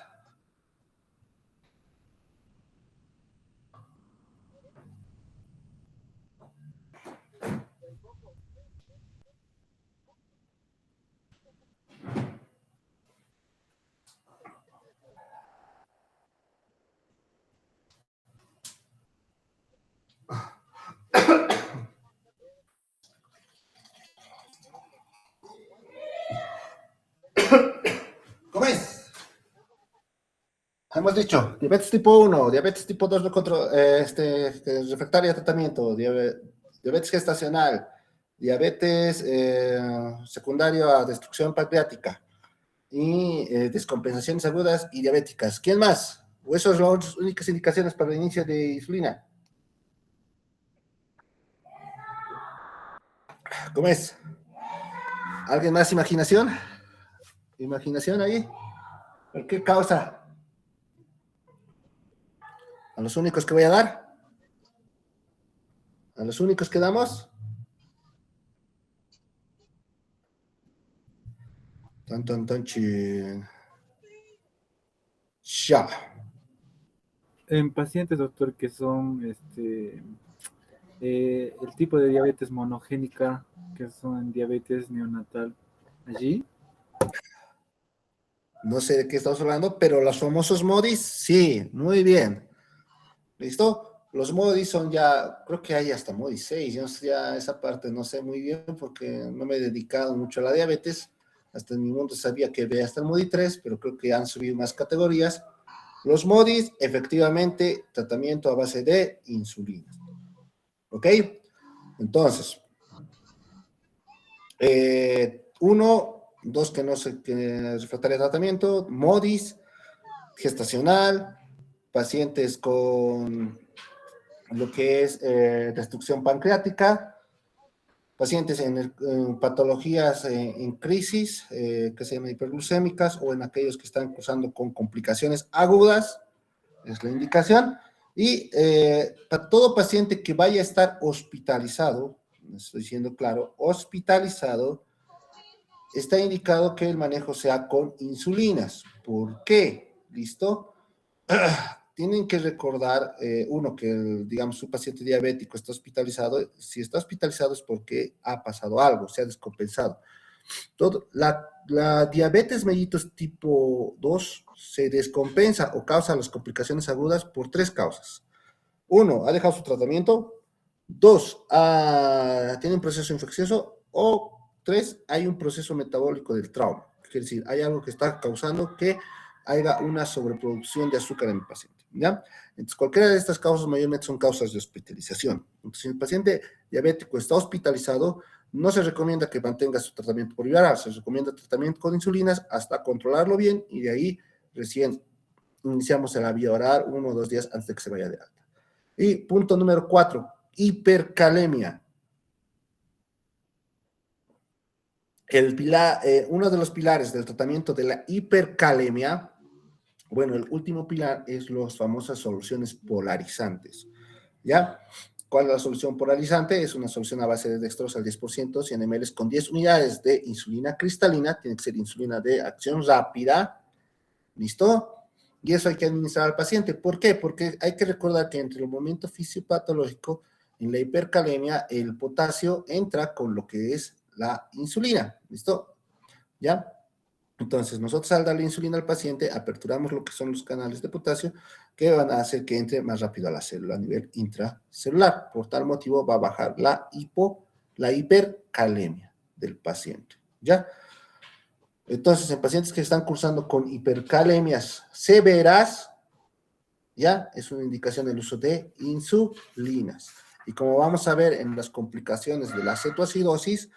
Speaker 1: ¿Cómo es? Hemos dicho, diabetes tipo 1, diabetes tipo 2 refractaria a tratamiento, diabetes gestacional, diabetes secundario a destrucción pancreática y descompensaciones agudas y diabéticas. ¿Quién más? ¿O esas son las únicas indicaciones para el inicio de insulina? ¿Cómo es? ¿Alguien más imaginación? ¿Imaginación ahí? ¿Por qué causa? ¿A los únicos que voy a dar? ¿A los únicos que damos? Chin. Ya.
Speaker 7: En pacientes, doctor, que son el tipo de diabetes monogénica, que son diabetes neonatal, allí.
Speaker 1: No sé de qué estamos hablando, pero los famosos MODIs, sí, muy bien. ¿Listo? Los MODIs son ya, creo que hay hasta MODIs 6, yo ya esa parte no sé muy bien porque no me he dedicado mucho a la diabetes. Hasta en mi mundo sabía que había hasta el MODI 3, pero creo que han subido más categorías. Los MODIs, efectivamente, tratamiento a base de insulina. ¿Ok? Entonces, 1, 2 que no sé, que refractaria de tratamiento, MODIs, gestacional, pacientes con lo que es destrucción pancreática, pacientes en patologías en crisis, que se llaman hiperglucémicas, o en aquellos que están cursando con complicaciones agudas, es la indicación, y para todo paciente que vaya a estar hospitalizado, estoy siendo claro, hospitalizado, está indicado que el manejo sea con insulinas. ¿Por qué? ¿Listo? Tienen que recordar, uno, que digamos, su paciente diabético está hospitalizado. Si está hospitalizado es porque ha pasado algo, se ha descompensado. La diabetes mellitus tipo 2 se descompensa o causa las complicaciones agudas por 3 causas. 1, ha dejado su tratamiento. 2, tiene un proceso infeccioso. O 3, hay un proceso metabólico del trauma. Quiere decir, hay algo que está causando que haya una sobreproducción de azúcar en el paciente, ¿ya? Entonces, cualquiera de estas causas mayormente son causas de hospitalización. Entonces, si el paciente diabético está hospitalizado, no se recomienda que mantenga su tratamiento por vía oral, se recomienda tratamiento con insulinas hasta controlarlo bien y de ahí recién iniciamos en la vía oral 1 o 2 días antes de que se vaya de alta. Y punto número 4, hipercalemia. Uno de los pilares del tratamiento de la hipercalemia, bueno, el último pilar es las famosas soluciones polarizantes, ¿ya? ¿Cuál es la solución polarizante? Es una solución a base de dextrosa al 10%, 100 ml con 10 unidades de insulina cristalina, tiene que ser insulina de acción rápida, ¿listo? Y eso hay que administrar al paciente. ¿Por qué? Porque hay que recordar que entre el momento fisiopatológico, en la hipercalemia, el potasio entra con lo que es la insulina, ¿listo? ¿Ya? Entonces, nosotros al darle insulina al paciente, aperturamos lo que son los canales de potasio que van a hacer que entre más rápido a la célula a nivel intracelular. Por tal motivo va a bajar la hipercalemia del paciente, ¿ya? Entonces, en pacientes que están cursando con hipercalemias severas, ¿ya? Es una indicación del uso de insulinas. Y como vamos a ver en las complicaciones de la cetoacidosis,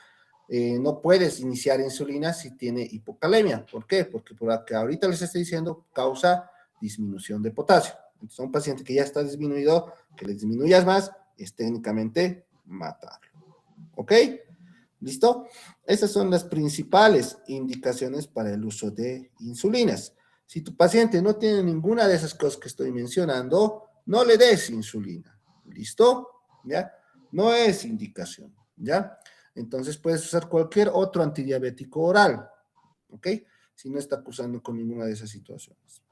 Speaker 1: no puedes iniciar insulina si tiene hipocalemia. ¿Por qué? Porque por lo que ahorita les estoy diciendo, causa disminución de potasio. Entonces, a un paciente que ya está disminuido, que le disminuyas más, es técnicamente matarlo. ¿Ok? ¿Listo? Esas son las principales indicaciones para el uso de insulinas. Si tu paciente no tiene ninguna de esas cosas que estoy mencionando, no le des insulina. ¿Listo? ¿Ya? No es indicación. ¿Ya? Entonces puedes usar cualquier otro antidiabético oral. ¿Ok? Si no está acusando con ninguna de esas situaciones.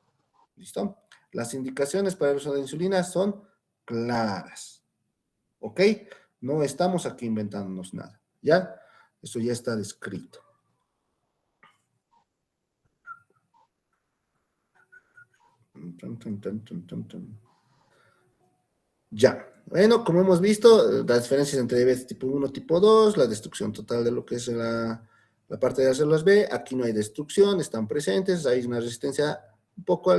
Speaker 1: ¿Listo? Las indicaciones para el uso de insulina son claras. ¿Ok? No estamos aquí inventándonos nada. ¿Ya? Eso ya está descrito. Ya. Bueno, como hemos visto, las diferencias entre diabetes tipo 1 y tipo 2, la destrucción total de lo que es la parte de las células B, aquí no hay destrucción, están presentes, hay una resistencia un poco,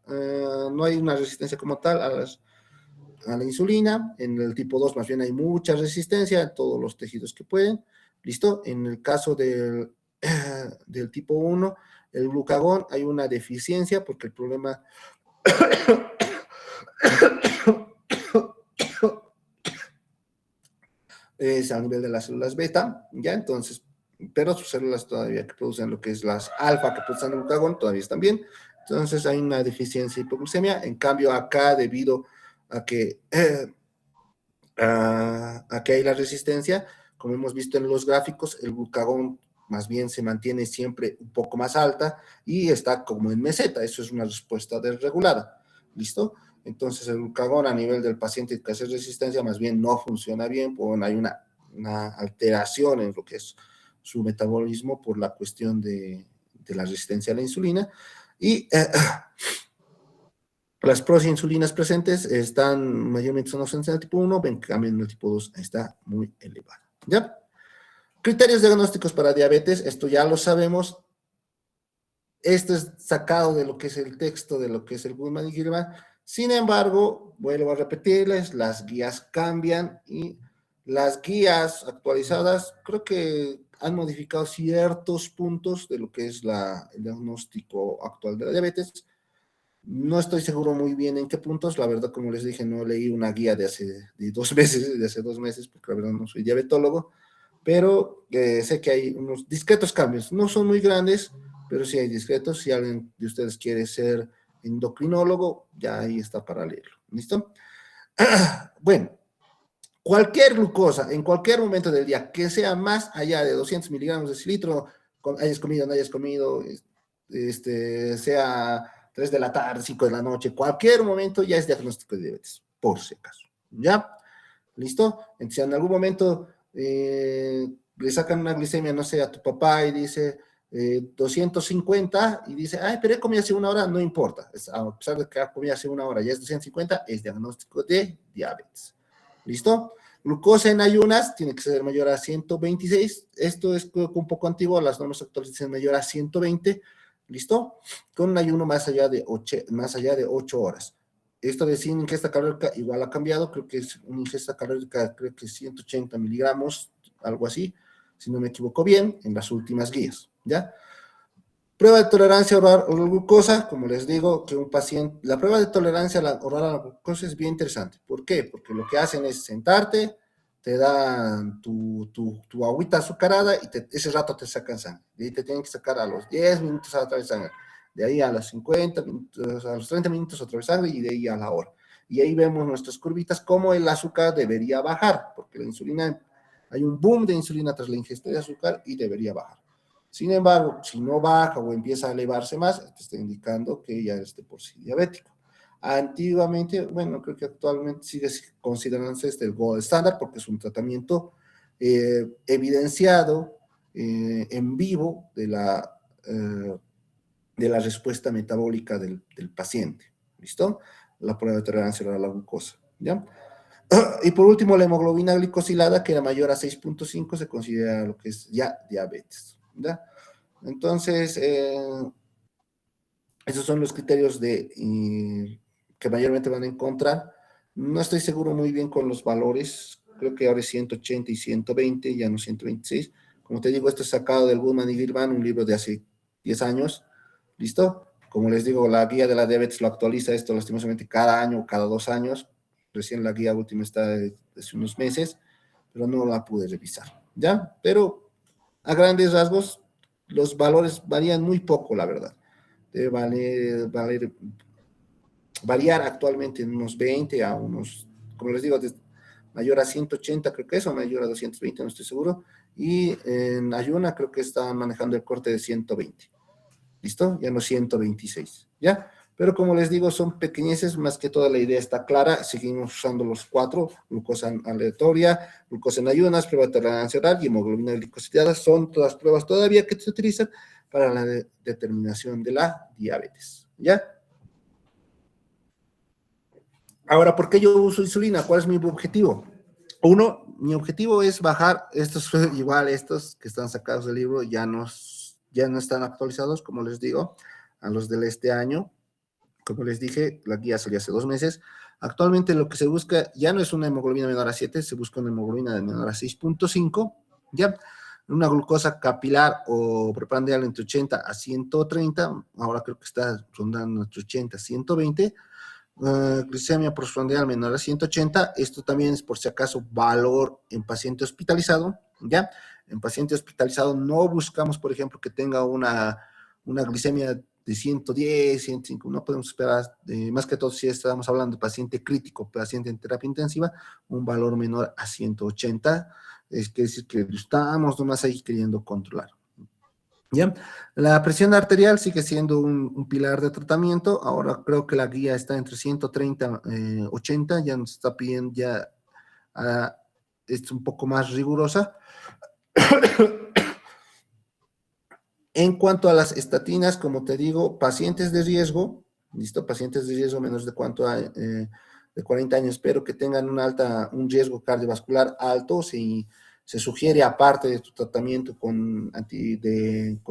Speaker 1: no hay una resistencia como tal a la insulina. En el tipo 2 más bien hay mucha resistencia en todos los tejidos que pueden. ¿Listo? En el caso del tipo 1, el glucagón hay una deficiencia porque el problema es a nivel de las células beta, ¿ya? Entonces, pero sus células todavía que producen lo que es las alfa que producen el glucagón todavía están bien. Entonces hay una deficiencia de hipoglucemia. En cambio acá, debido a que aquí hay la resistencia, como hemos visto en los gráficos, el glucagón más bien se mantiene siempre un poco más alta y está como en meseta. Eso es una respuesta desregulada. ¿Listo? Entonces el glucagón a nivel del paciente que hace resistencia más bien no funciona bien, porque hay una alteración en lo que es su metabolismo por la cuestión de la resistencia a la insulina. Y las proinsulinas presentes están mayormente son ausentes en el tipo 1, en cambio en el tipo 2 está muy elevada. ¿Ya? Criterios diagnósticos para diabetes, esto ya lo sabemos. Esto es sacado de lo que es el texto, de lo que es el Goodman y Gilman. Sin embargo, vuelvo a repetirles, las guías cambian y las guías actualizadas creo que han modificado ciertos puntos de lo que es el diagnóstico actual de la diabetes. No estoy seguro muy bien en qué puntos, la verdad, como les dije, no leí una guía de hace 2 meses, porque la verdad no soy diabetólogo, pero sé que hay unos discretos cambios, no son muy grandes, pero sí hay discretos. Si alguien de ustedes quiere ser endocrinólogo, ya ahí está para leerlo, ¿listo? Bueno, cualquier glucosa en cualquier momento del día que sea más allá de 200 miligramos de cilitro, hayas comido, no hayas comido, sea 3 de la tarde, 5 de la noche, cualquier momento ya es diagnóstico de diabetes, por si acaso, ¿ya? ¿Listo? Entonces, si en algún momento le sacan una glicemia, no sé, a tu papá y dice 250 y dice, ay, pero he comido hace 1 hora, no importa, a pesar de que ha comido hace 1 hora, ya es 250, es diagnóstico de diabetes. ¿Listo? Glucosa en ayunas tiene que ser mayor a 126, esto es un poco antiguo, las normas actuales dicen mayor a 120, ¿listo? Con un ayuno más allá de 8 horas. Esto de sin ingesta calórica igual ha cambiado, creo que es una ingesta calórica, creo que 180 miligramos, algo así, si no me equivoco bien, en las últimas guías, ¿ya? Prueba de tolerancia oral a la glucosa, como les digo, que un paciente, la prueba de tolerancia oral a la glucosa es bien interesante. ¿Por qué? Porque lo que hacen es sentarte, te dan tu agüita azucarada y ese rato te sacan sangre. De ahí te tienen que sacar a los 10 minutos otra vez sangre. De ahí a los 50 minutos, a los 30 minutos otra vez sangre y de ahí a la hora. Y ahí vemos nuestras curvitas, cómo el azúcar debería bajar, porque la insulina, hay un boom de insulina tras la ingesta de azúcar y debería bajar. Sin embargo, si no baja o empieza a elevarse más, te está indicando que ya eres de por sí diabético. Antiguamente, bueno, creo que actualmente sigue considerándose el gold standard porque es un tratamiento evidenciado en vivo de la respuesta metabólica del paciente. ¿Listo? La prueba de tolerancia a la glucosa. ¿Ya? Y por último, la hemoglobina glicosilada, que era mayor a 6.5, se considera lo que es ya diabetes. ¿Ya? Entonces, esos son los criterios que mayormente van a encontrar. No estoy seguro muy bien con los valores, creo que ahora es 180 y 120, ya no 126. Como te digo, esto es sacado del Goodman y Gilman, un libro de hace 10 años, ¿listo? Como les digo, la guía de la diabetes lo actualiza esto lastimosamente cada año o cada 2 años. Recién la guía última está hace unos meses, pero no la pude revisar, ¿ya? Pero a grandes rasgos, los valores varían muy poco, la verdad. Debe variar actualmente en unos 20 a unos, como les digo, mayor a 180 creo que es, o mayor a 220, no estoy seguro. Y en Ayuna creo que están manejando el corte de 120. ¿Listo? Ya no 126, ¿ya? Pero como les digo, son pequeñeces, más que toda la idea está clara. Seguimos usando los 4, glucosa aleatoria, glucosa en ayunas, prueba de tolerancia oral y hemoglobina glicositada. Son todas pruebas todavía que se utilizan para la determinación de la diabetes, ¿ya? Ahora, ¿por qué yo uso insulina? ¿Cuál es mi objetivo? Uno, mi objetivo es bajar, estos igual, estos que están sacados del libro ya no están actualizados, como les digo, a los de este año. Como les dije, la guía salió hace 2 meses. Actualmente lo que se busca ya no es una hemoglobina menor a 7, se busca una hemoglobina de menor a 6.5, ¿ya? Una glucosa capilar o preprandial entre 80 a 130, ahora creo que está rondando entre 80 a 120, glicemia postprandial menor a 180, esto también es por si acaso valor en paciente hospitalizado, ¿ya? En paciente hospitalizado no buscamos, por ejemplo, que tenga una glicemia de 110, 105, no podemos esperar, más que todo si estamos hablando de paciente crítico, paciente en terapia intensiva, un valor menor a 180, es decir que estamos nomás ahí queriendo controlar. ¿Ya? La presión arterial sigue siendo un pilar de tratamiento. Ahora creo que la guía está entre 130 y 80, ya nos está pidiendo, ya es un poco más rigurosa. En cuanto a las estatinas, como te digo, pacientes de riesgo, ¿listo? Pacientes de riesgo menos de 40 años, pero que tengan un riesgo cardiovascular alto, si se sugiere, aparte de tu tratamiento con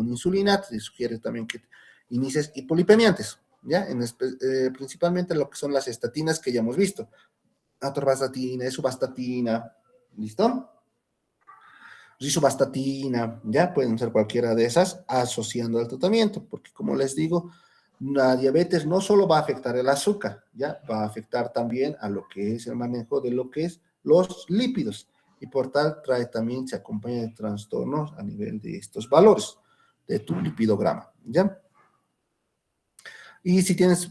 Speaker 1: insulina, se sugiere también que inicies hipolipemiantes, ¿ya? Principalmente lo que son las estatinas que ya hemos visto. Atorvastatina, suvastatina, ¿listo? Risovastatina, ya pueden ser cualquiera de esas asociando al tratamiento, porque como les digo, la diabetes no solo va a afectar el azúcar, ya va a afectar también a lo que es el manejo de lo que es los lípidos, y por tal también se acompaña de trastornos a nivel de estos valores de tu lipidograma, ¿ya? Y si tienes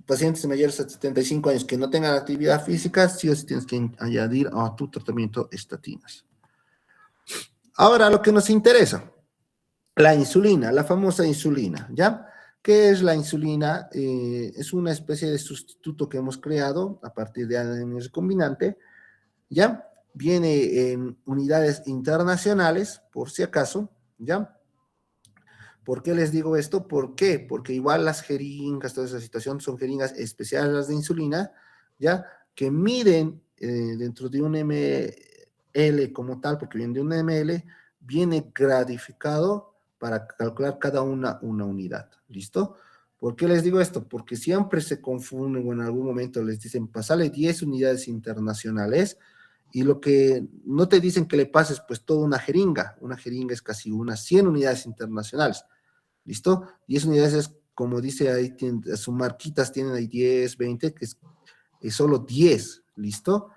Speaker 1: pacientes mayores de 75 años que no tengan actividad física, sí o sí tienes que añadir a tu tratamiento estatinas. Ahora, lo que nos interesa, la insulina, la famosa insulina, ¿ya? ¿Qué es la insulina? Es una especie de sustituto que hemos creado a partir de ADN recombinante, ¿ya? Viene en unidades internacionales, por si acaso, ¿ya? ¿Por qué les digo esto? ¿Por qué? Porque igual las jeringas, toda esa situación, son jeringas especiales de insulina, ¿ya? Que miden dentro de un ml como tal, porque viene de un ml, viene gradificado para calcular cada una unidad, ¿listo? ¿Por qué les digo esto? Porque siempre se confunden o en algún momento les dicen, pasale 10 unidades internacionales, y lo que no te dicen que le pases pues toda una jeringa es casi unas 100 unidades internacionales, ¿listo? 10 unidades es, como dice ahí, sus marquitas tienen ahí 10, 20, que es solo 10, ¿listo?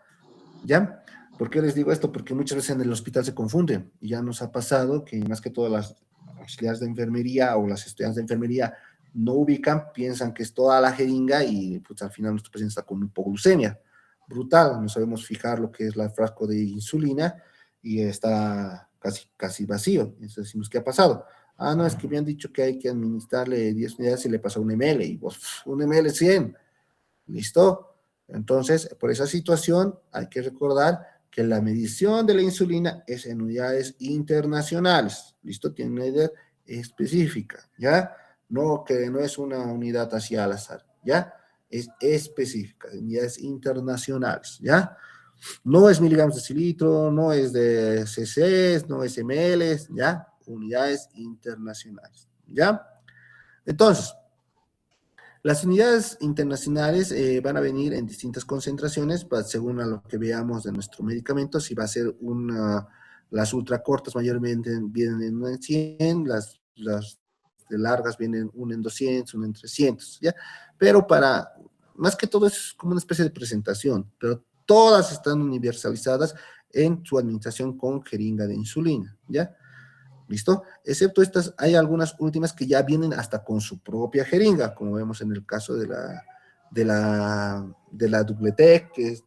Speaker 1: ¿Ya? ¿Por qué les digo esto? Porque muchas veces en el hospital se confunden, y ya nos ha pasado que más que todas las auxiliares de enfermería o las estudiantes de enfermería no ubican, piensan que es toda la jeringa y pues al final nuestro paciente está con hipoglucemia brutal, no sabemos fijar lo que es el frasco de insulina y está casi vacío. Entonces decimos, ¿qué ha pasado? Ah, no, es que me han dicho que hay que administrarle 10 unidades y le pasa un ml, y vos, un ml 100, ¿listo? Entonces, por esa situación hay que recordar que la medición de la insulina es en unidades internacionales, ¿listo? Tiene una idea específica, ¿ya? No, que no es una unidad así al azar, ¿ya? Es específica, en unidades internacionales, ¿ya? No es miligramos de cilitro, no es de cc, no es ml, ¿ya? Unidades internacionales, ¿ya? Entonces, Las unidades internacionales van a venir en distintas concentraciones, según a lo que veamos de nuestro medicamento. Si va a ser las ultracortas mayormente vienen en 1 en 100, las de largas vienen 1 en 200, 1 en 300, ¿ya? Pero más que todo es como una especie de presentación, pero todas están universalizadas en su administración con jeringa de insulina, ¿ya? ¿Listo? Excepto estas, hay algunas últimas que ya vienen hasta con su propia jeringa, como vemos en el caso de la Dubletec, que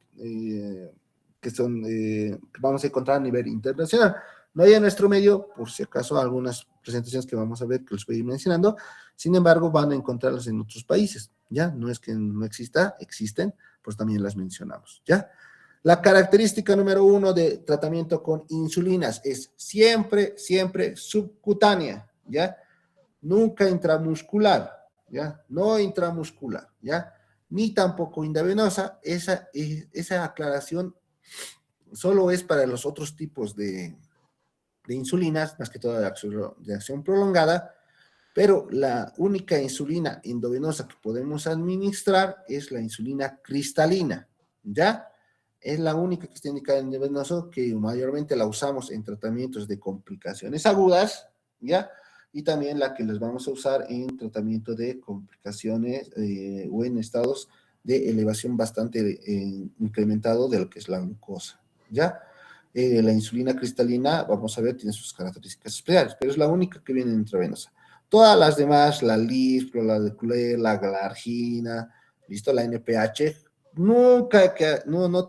Speaker 1: vamos a encontrar a nivel internacional. No hay en nuestro medio, por si acaso, algunas presentaciones que vamos a ver que los voy a ir mencionando, sin embargo, van a encontrarlas en otros países, ¿ya? No es que no exista, existen, pues también las mencionamos, ¿ya? La característica número 1 de tratamiento con insulinas es siempre subcutánea, ¿ya? Nunca intramuscular, ¿ya? No intramuscular, ¿ya? Ni tampoco intravenosa. Esa aclaración solo es para los otros tipos de insulinas, más que todo de acción prolongada, pero la única insulina endovenosa que podemos administrar es la insulina cristalina, ¿ya? Es la única que está indicada en endovenoso, que mayormente la usamos en tratamientos de complicaciones agudas, ¿ya? Y también la que les vamos a usar en tratamiento de complicaciones o en estados de elevación bastante incrementado de lo que es la glucosa, ¿ya? La insulina cristalina, vamos a ver, tiene sus características especiales, pero es la única que viene intravenosa. Todas las demás, la Lispro, la Deculer, la Galargina, ¿listo? La NPH, no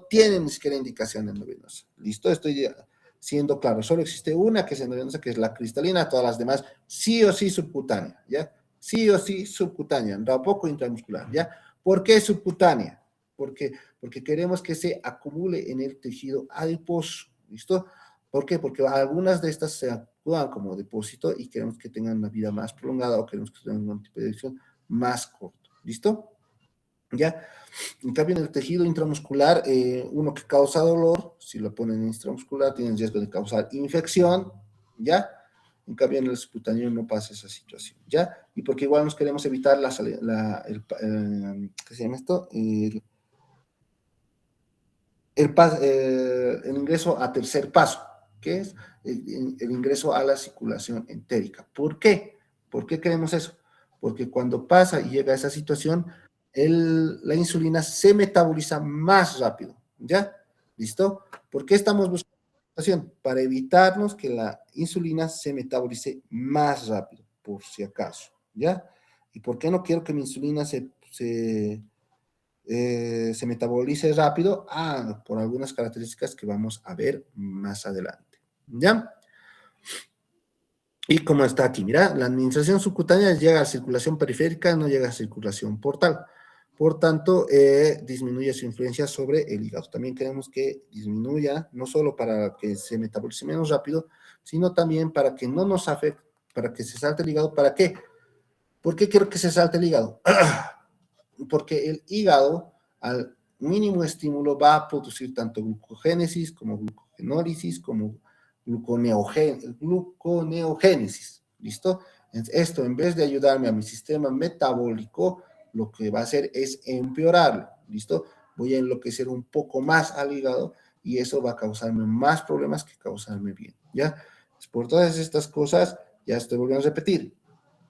Speaker 1: tienen ni siquiera indicación endovenosa. ¿Listo? Estoy siendo claro. Solo existe una que es endovenosa, que es la cristalina. Todas las demás, sí o sí subcutánea, ¿ya? Sí o sí subcutánea, tampoco intramuscular, ¿ya? ¿Por qué subcutánea? Porque queremos que se acumule en el tejido adiposo, ¿listo? ¿Por qué? Porque algunas de estas se actúan como depósito y queremos que tengan una vida más prolongada o queremos que tengan un tipo de dirección más corto, ¿listo? ¿Ya? En cambio, en el tejido intramuscular, uno que causa dolor, si lo ponen en intramuscular, tiene riesgo de causar infección, ¿ya? En cambio, en el subcutáneo no pasa esa situación, ¿ya? Y porque igual nos queremos evitar ¿qué se llama esto? El ingreso a tercer paso, que es el ingreso a la circulación entérica. ¿Por qué? ¿Por qué queremos eso? Porque cuando pasa y llega a esa situación, la insulina se metaboliza más rápido, ¿ya? ¿Listo? ¿Por qué estamos buscando esta situación? Para evitarnos que la insulina se metabolice más rápido, por si acaso, ¿ya? ¿Y por qué no quiero que mi insulina se metabolice rápido? Por algunas características que vamos a ver más adelante, ¿ya? Y como está aquí, mira, la administración subcutánea llega a circulación periférica, no llega a circulación portal. Por tanto, disminuye su influencia sobre el hígado. También queremos que disminuya, no solo para que se metabolice menos rápido, sino también para que no nos afecte, para que se salte el hígado. ¿Para qué? ¿Por qué quiero que se salte el hígado? Porque el hígado, al mínimo estímulo, va a producir tanto glucogénesis como glucogenólisis, como gluconeogénesis, ¿listo? Esto, en vez de ayudarme a mi sistema metabólico, lo que va a hacer es empeorarlo, ¿listo? Voy a enloquecer un poco más al hígado y eso va a causarme más problemas que causarme bien, ¿ya? Por todas estas cosas, ya estoy volviendo a repetir,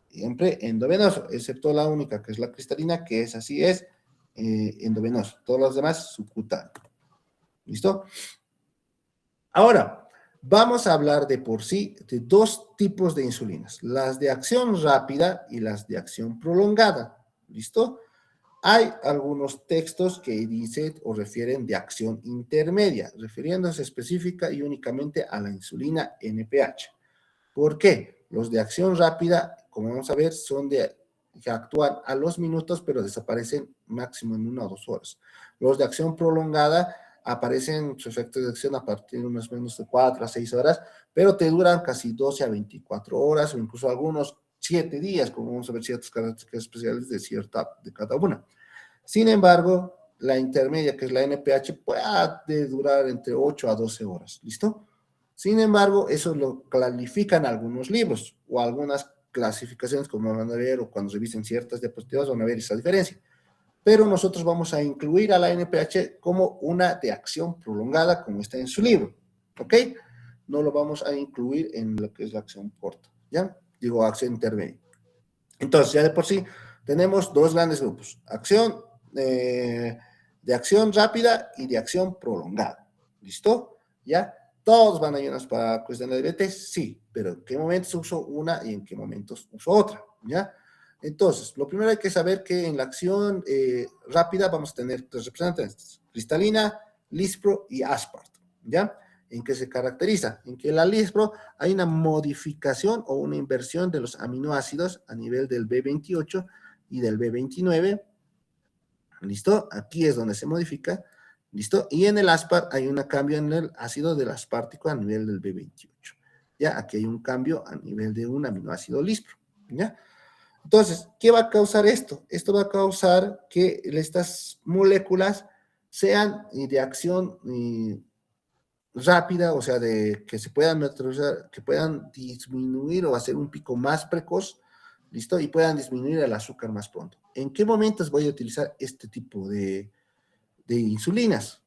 Speaker 1: siempre endovenoso, excepto la única, que es la cristalina, que es así, es endovenoso. Todos los demás, subcutáneo. ¿Listo? Ahora, vamos a hablar de por sí de dos tipos de insulinas, las de acción rápida y las de acción prolongada. ¿Listo? Hay algunos textos que dicen o refieren de acción intermedia, refiriéndose específica y únicamente a la insulina NPH. ¿Por qué? Los de acción rápida, como vamos a ver, son que actúan a los minutos, pero desaparecen máximo en 1 o 2 horas. Los de acción prolongada aparecen su efecto de acción a partir de unos menos de 4 a 6 horas, pero te duran casi 12 a 24 horas o incluso algunos 7 días, como vamos a ver ciertas características especiales de cada una. Sin embargo, la intermedia, que es la NPH, puede durar entre 8 a 12 horas. ¿Listo? Sin embargo, eso lo clarifican algunos libros o algunas clasificaciones, como van a ver, o cuando revisen ciertas diapositivas, van a ver esa diferencia. Pero nosotros vamos a incluir a la NPH como una de acción prolongada, como está en su libro, ¿ok? No lo vamos a incluir en lo que es la acción corta, ¿ya? Digo, acción intermedia. Entonces, ya de por sí, tenemos dos grandes grupos, de acción rápida y de acción prolongada, ¿listo? ¿Ya? ¿Todos van a ayudarnos para cuestiones de diabetes? Sí, pero ¿en qué momentos uso una y en qué momentos uso otra? ¿Ya? Entonces, lo primero hay que saber que en la acción rápida vamos a tener tres representantes, cristalina, lispro y asparto, ¿ya? ¿En qué se caracteriza? En que la lispro hay una modificación o una inversión de los aminoácidos a nivel del B28 y del B29, ¿listo? Aquí es donde se modifica, ¿listo? Y en el aspart hay un cambio en el ácido del aspartico a nivel del B28, ¿ya? Aquí hay un cambio a nivel de un aminoácido lispro, ¿ya? Entonces, ¿qué va a causar esto? Esto va a causar que estas moléculas sean de acción rápida, o sea, de que se puedan neutralizar, que puedan disminuir o hacer un pico más precoz, ¿listo? Y puedan disminuir el azúcar más pronto. ¿En qué momentos voy a utilizar este tipo de insulinas?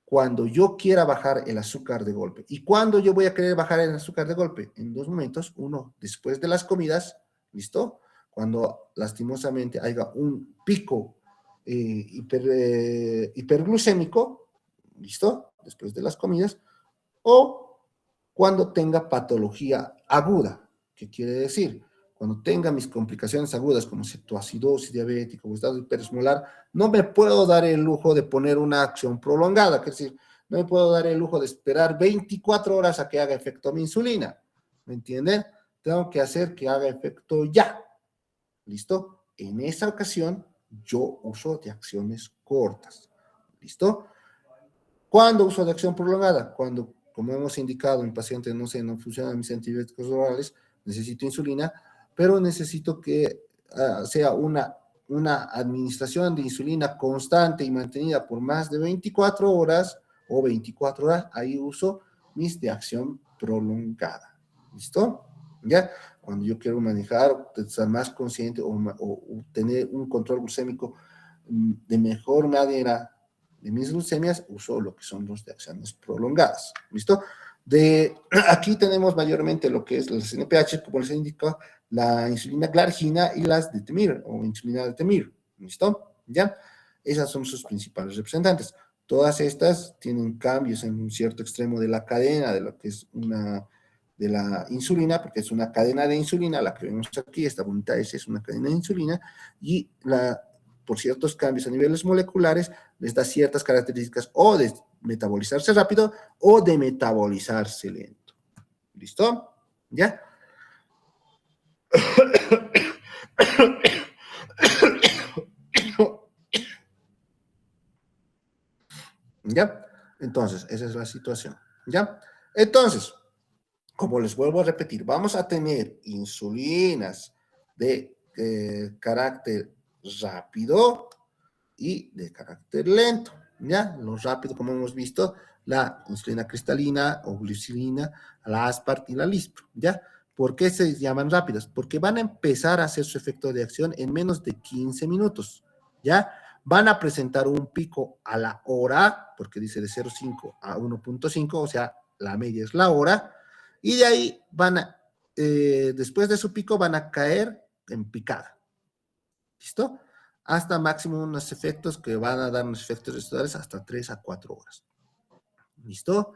Speaker 1: Cuando yo quiera bajar el azúcar de golpe. ¿Y cuándo yo voy a querer bajar el azúcar de golpe? En dos momentos. Uno, después de las comidas, ¿listo? Cuando lastimosamente haya un pico hiperglucémico, ¿listo? Después de las comidas, o cuando tenga patología aguda. ¿Qué quiere decir? Cuando tenga mis complicaciones agudas como cetoacidosis diabética o estado hiperesmolar, no me puedo dar el lujo de poner una acción prolongada, es decir, no me puedo dar el lujo de esperar 24 horas a que haga efecto mi insulina, ¿me entienden? Tengo que hacer que haga efecto ya, ¿listo? En esa ocasión, yo uso de acciones cortas, ¿listo? ¿Cuándo uso de acción prolongada? Cuando, como hemos indicado, en pacientes, no sé, no funcionan mis antibióticos orales, necesito insulina, pero necesito que sea una administración de insulina constante y mantenida por más de 24 horas o 24 horas, ahí uso mis de acción prolongada. ¿Listo? ¿Ya? Cuando yo quiero manejar, estar más consciente o tener un control glucémico de mejor manera de mis glucemias, uso lo que son los de acciones prolongadas. ¿Listo? Aquí tenemos mayormente lo que es las NPH, como les indico, la insulina glargina y las de Temir, o insulina de Temir. ¿Listo? ¿Ya? Esas son sus principales representantes. Todas estas tienen cambios en un cierto extremo de la cadena de lo que es de la insulina, porque es una cadena de insulina, la que vemos aquí, esta bonita S es una cadena de insulina, y por ciertos cambios a niveles moleculares, les da ciertas características o de metabolizarse rápido o de metabolizarse lento. ¿Listo? ¿Ya? ¿Ya? Entonces, esa es la situación. ¿Ya? Entonces, como les vuelvo a repetir, vamos a tener insulinas de carácter rápido y de carácter lento, ¿ya? Lo rápido, como hemos visto, la insulina cristalina o glicilina, la aspart y la lispro, ¿ya? ¿Por qué se llaman rápidas? Porque van a empezar a hacer su efecto de acción en menos de 15 minutos, ¿ya? Van a presentar un pico a la hora, porque dice de 0,5 a 1,5, o sea, la media es la hora, y de ahí después de su pico van a caer en picada. ¿Listo? Hasta máximo unos efectos que van a dar unos efectos residuales hasta 3 a 4 horas. ¿Listo?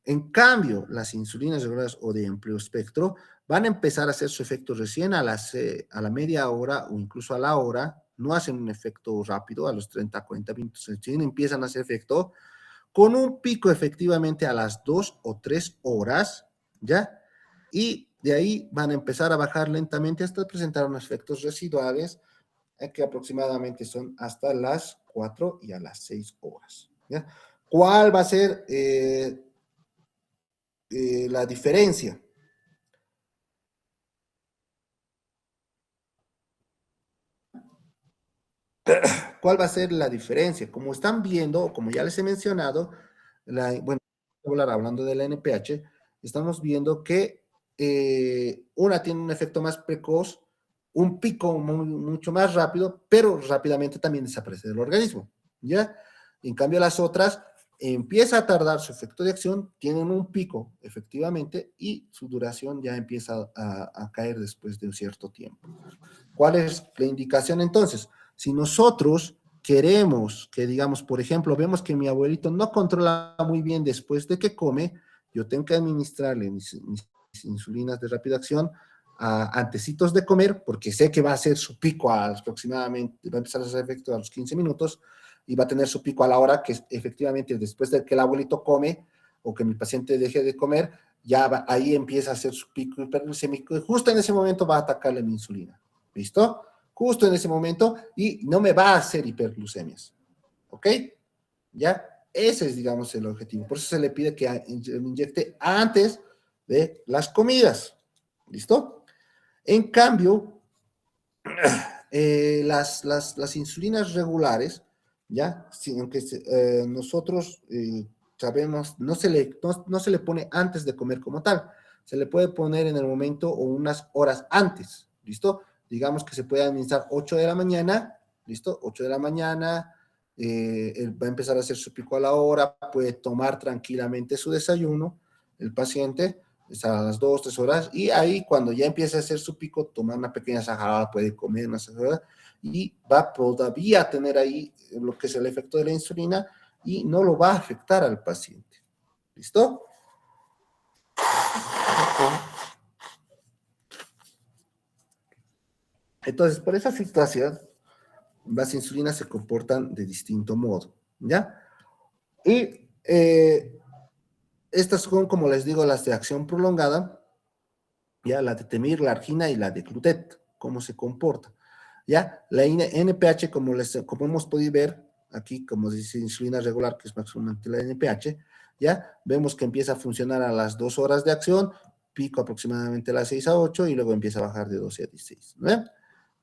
Speaker 1: En cambio, las insulinas regulares o de amplio espectro van a empezar a hacer su efecto recién a la media hora o incluso a la hora, no hacen un efecto rápido a los 30 a 40 minutos, recién empiezan a hacer efecto con un pico efectivamente a las 2 o 3 horas, ¿ya? Y de ahí van a empezar a bajar lentamente hasta presentar unos efectos residuales que aproximadamente son hasta las 4 y a las 6 horas, ¿ya? ¿Cuál va a ser la diferencia? ¿Cuál va a ser la diferencia? Como están viendo, como ya les he mencionado, bueno, hablando de la NPH, estamos viendo que una tiene un efecto más precoz, un pico mucho más rápido, pero rápidamente también desaparece del organismo, ¿ya? En cambio, las otras empieza a tardar su efecto de acción, tienen un pico, efectivamente, y su duración ya empieza a caer después de un cierto tiempo. ¿Cuál es la indicación entonces? Si nosotros queremos que, digamos, por ejemplo, vemos que mi abuelito no controla muy bien después de que come, yo tengo que administrarle mis insulinas de rápida acción antecitos de comer, porque sé que va a hacer su pico aproximadamente, va a empezar a hacer efecto a los 15 minutos y va a tener su pico a la hora que efectivamente después de que el abuelito come o que mi paciente deje de comer, ya ahí empieza a hacer su pico hiperglicémico y justo en ese momento va a atacarle mi insulina. ¿Listo? Justo en ese momento y no me va a hacer hiperglucemias. ¿Ok? ¿Ya? Ese es, digamos, el objetivo. Por eso se le pide que inyecte antes de las comidas. ¿Listo? En cambio, las insulinas regulares, ¿ya? Aunque nosotros sabemos, no se le pone antes de comer como tal, se le puede poner en el momento o unas horas antes, ¿listo? Digamos que se puede administrar 8 de la mañana, ¿listo? 8 de la mañana, él va a empezar a hacer su pico a la hora, puede tomar tranquilamente su desayuno, el paciente, a las 2, 3 horas, y ahí cuando ya empiece a hacer su pico, tomar una pequeña sajada, puede comer una sajada, y va todavía a tener ahí lo que es el efecto de la insulina, y no lo va a afectar al paciente. ¿Listo? Entonces, por esa situación, las insulinas se comportan de distinto modo, ¿ya? Y estas son, como les digo, las de acción prolongada, ya, la de Temir, la argina y la de Clutet, cómo se comporta, ya, la NPH, como hemos podido ver, aquí, como dice insulina regular, que es máximamente la NPH, ya, vemos que empieza a funcionar a las 2 horas de acción, pico aproximadamente a las 6 a 8, y luego empieza a bajar de 12 a 16, ¿no?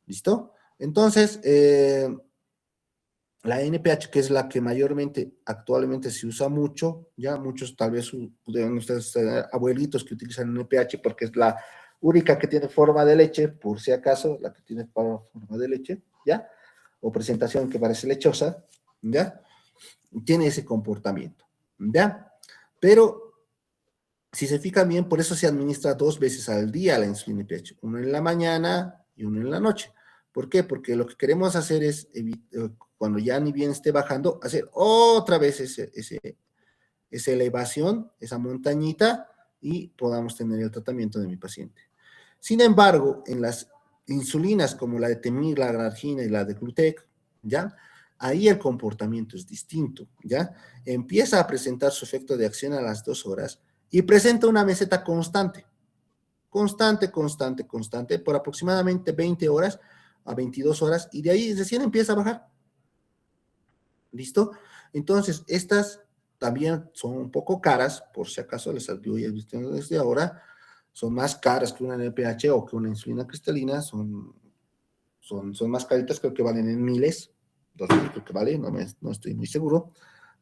Speaker 1: ¿Listo? Entonces, la NPH, que es la que mayormente actualmente se usa mucho, ya muchos tal vez pudieron ustedes tener abuelitos que utilizan NPH porque es la única que tiene forma de leche, por si acaso, la que tiene forma de leche, ¿ya? O presentación que parece lechosa, ¿ya? Tiene ese comportamiento, ¿ya? Pero, si se fijan bien, por eso se administra 2 veces al día la insulina NPH, uno en la mañana y uno en la noche. ¿Por qué? Porque lo que queremos hacer es, cuando ya ni bien esté bajando, hacer otra vez esa elevación, esa montañita, y podamos tener el tratamiento de mi paciente. Sin embargo, en las insulinas como la de Temir, la Glargina y la de Glutec, ¿ya? Ahí el comportamiento es distinto, ¿ya? Empieza a presentar su efecto de acción a las 2 horas y presenta una meseta constante, por aproximadamente 20 horas a 22 horas, y de ahí recién empieza a bajar. ¿Listo? Entonces, estas también son un poco caras, por si acaso les adviso desde ahora, son más caras que una NPH o que una insulina cristalina, son más caritas, creo que valen en miles, 2,000 creo que vale, no estoy muy seguro,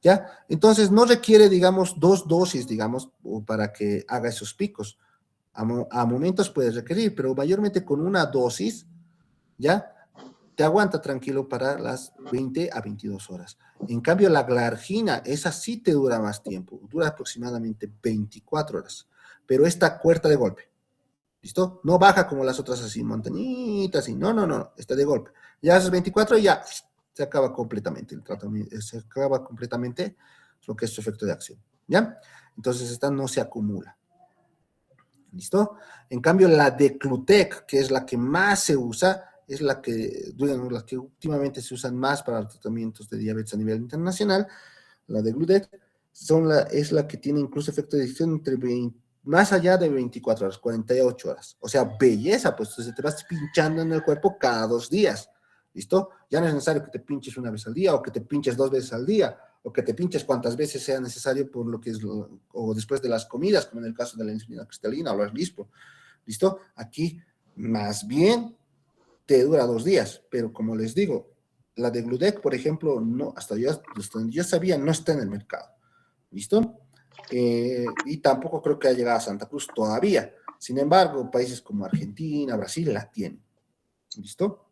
Speaker 1: ¿ya? Entonces, no requiere, digamos, 2 dosis, digamos, para que haga esos picos. A momentos puedes requerir, pero mayormente con una dosis, ¿ya? Te aguanta tranquilo para las 20 a 22 horas. En cambio, la Glargina, esa sí te dura más tiempo, dura aproximadamente 24 horas, pero esta cuerta de golpe, ¿listo? No baja como las otras así, montañitas, así, no, está de golpe. Ya haces 24 y ya se acaba completamente el tratamiento, se acaba completamente lo que es su efecto de acción, ¿ya? Entonces esta no se acumula. ¿Listo? En cambio, la de Clutec, que es la que más se usa, es la que últimamente se usan más para los tratamientos de diabetes a nivel internacional, la de Glutec, es la que tiene incluso efecto de acción más allá de 24 horas, 48 horas. O sea, belleza, pues se te vas pinchando en el cuerpo cada 2 días. ¿Listo? Ya no es necesario que te pinches una vez al día o que te pinches 2 veces al día o que te pinches cuantas veces sea necesario por lo que es o después de las comidas, como en el caso de la insulina cristalina o la Lispo. ¿Listo? Aquí, más bien, te dura 2 días, pero como les digo, la de Glutec, por ejemplo, no, hasta donde yo sabía, no está en el mercado. ¿Listo? Y tampoco creo que haya llegado a Santa Cruz todavía. Sin embargo, países como Argentina, Brasil la tienen. ¿Listo?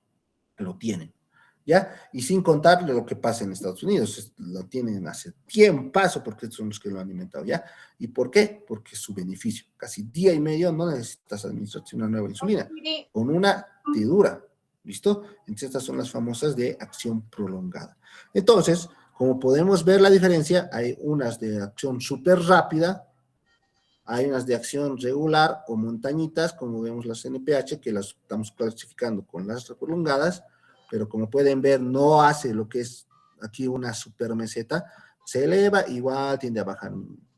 Speaker 1: Lo tienen. ¿Ya? Y sin contar lo que pasa en Estados Unidos, lo tienen hace tiempazo porque son los que lo han inventado, ¿ya? ¿Y por qué? Porque es su beneficio. Casi día y medio no necesitas administrar una nueva insulina. Con una te dura, ¿listo? Entonces estas son las famosas de acción prolongada. Entonces, como podemos ver la diferencia, hay unas de acción súper rápida, hay unas de acción regular o montañitas, como vemos las NPH, que las estamos clasificando con las prolongadas, pero como pueden ver, no hace lo que es aquí una super meseta, se eleva, igual tiende a bajar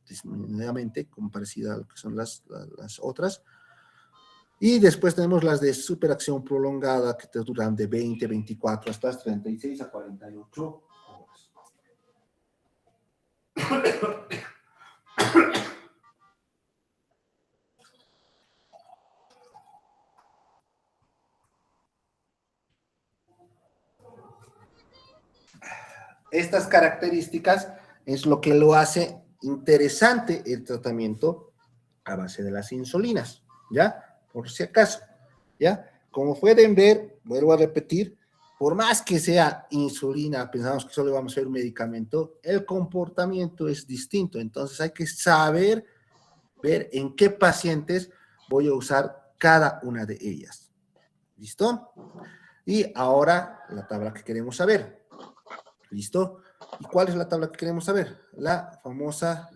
Speaker 1: disminuidamente, como parecida a lo que son las otras. Y después tenemos las de superacción prolongada, que te duran de 20, 24, hasta 36 a 48 horas. Estas características es lo que lo hace interesante el tratamiento a base de las insulinas, ¿ya? Por si acaso, ¿ya? Como pueden ver, vuelvo a repetir, por más que sea insulina, pensamos que solo vamos a ver un medicamento, el comportamiento es distinto, entonces hay que saber ver en qué pacientes voy a usar cada una de ellas. ¿Listo? Y ahora la tabla que queremos saber. ¿Listo? ¿Y cuál es la tabla que queremos saber? La famosa...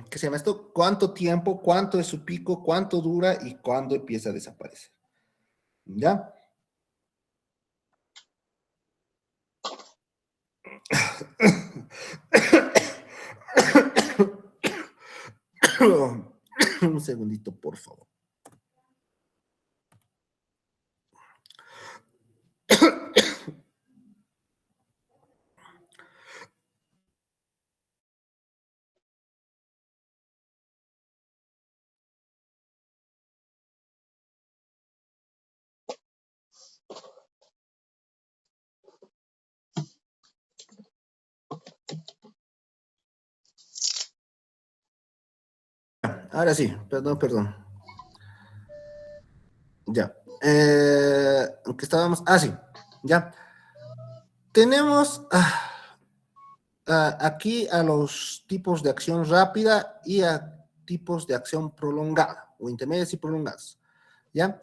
Speaker 1: ¿qué se llama esto? ¿Cuánto tiempo, cuánto es su pico, cuánto dura y cuándo empieza a desaparecer? ¿Ya? Un segundito, por favor. Ahora sí, perdón. Ya. ¿Qué estábamos? Ah, sí, ya. Tenemos aquí a los tipos de acción rápida y a tipos de acción prolongada, o intermedias y prolongadas, ¿ya?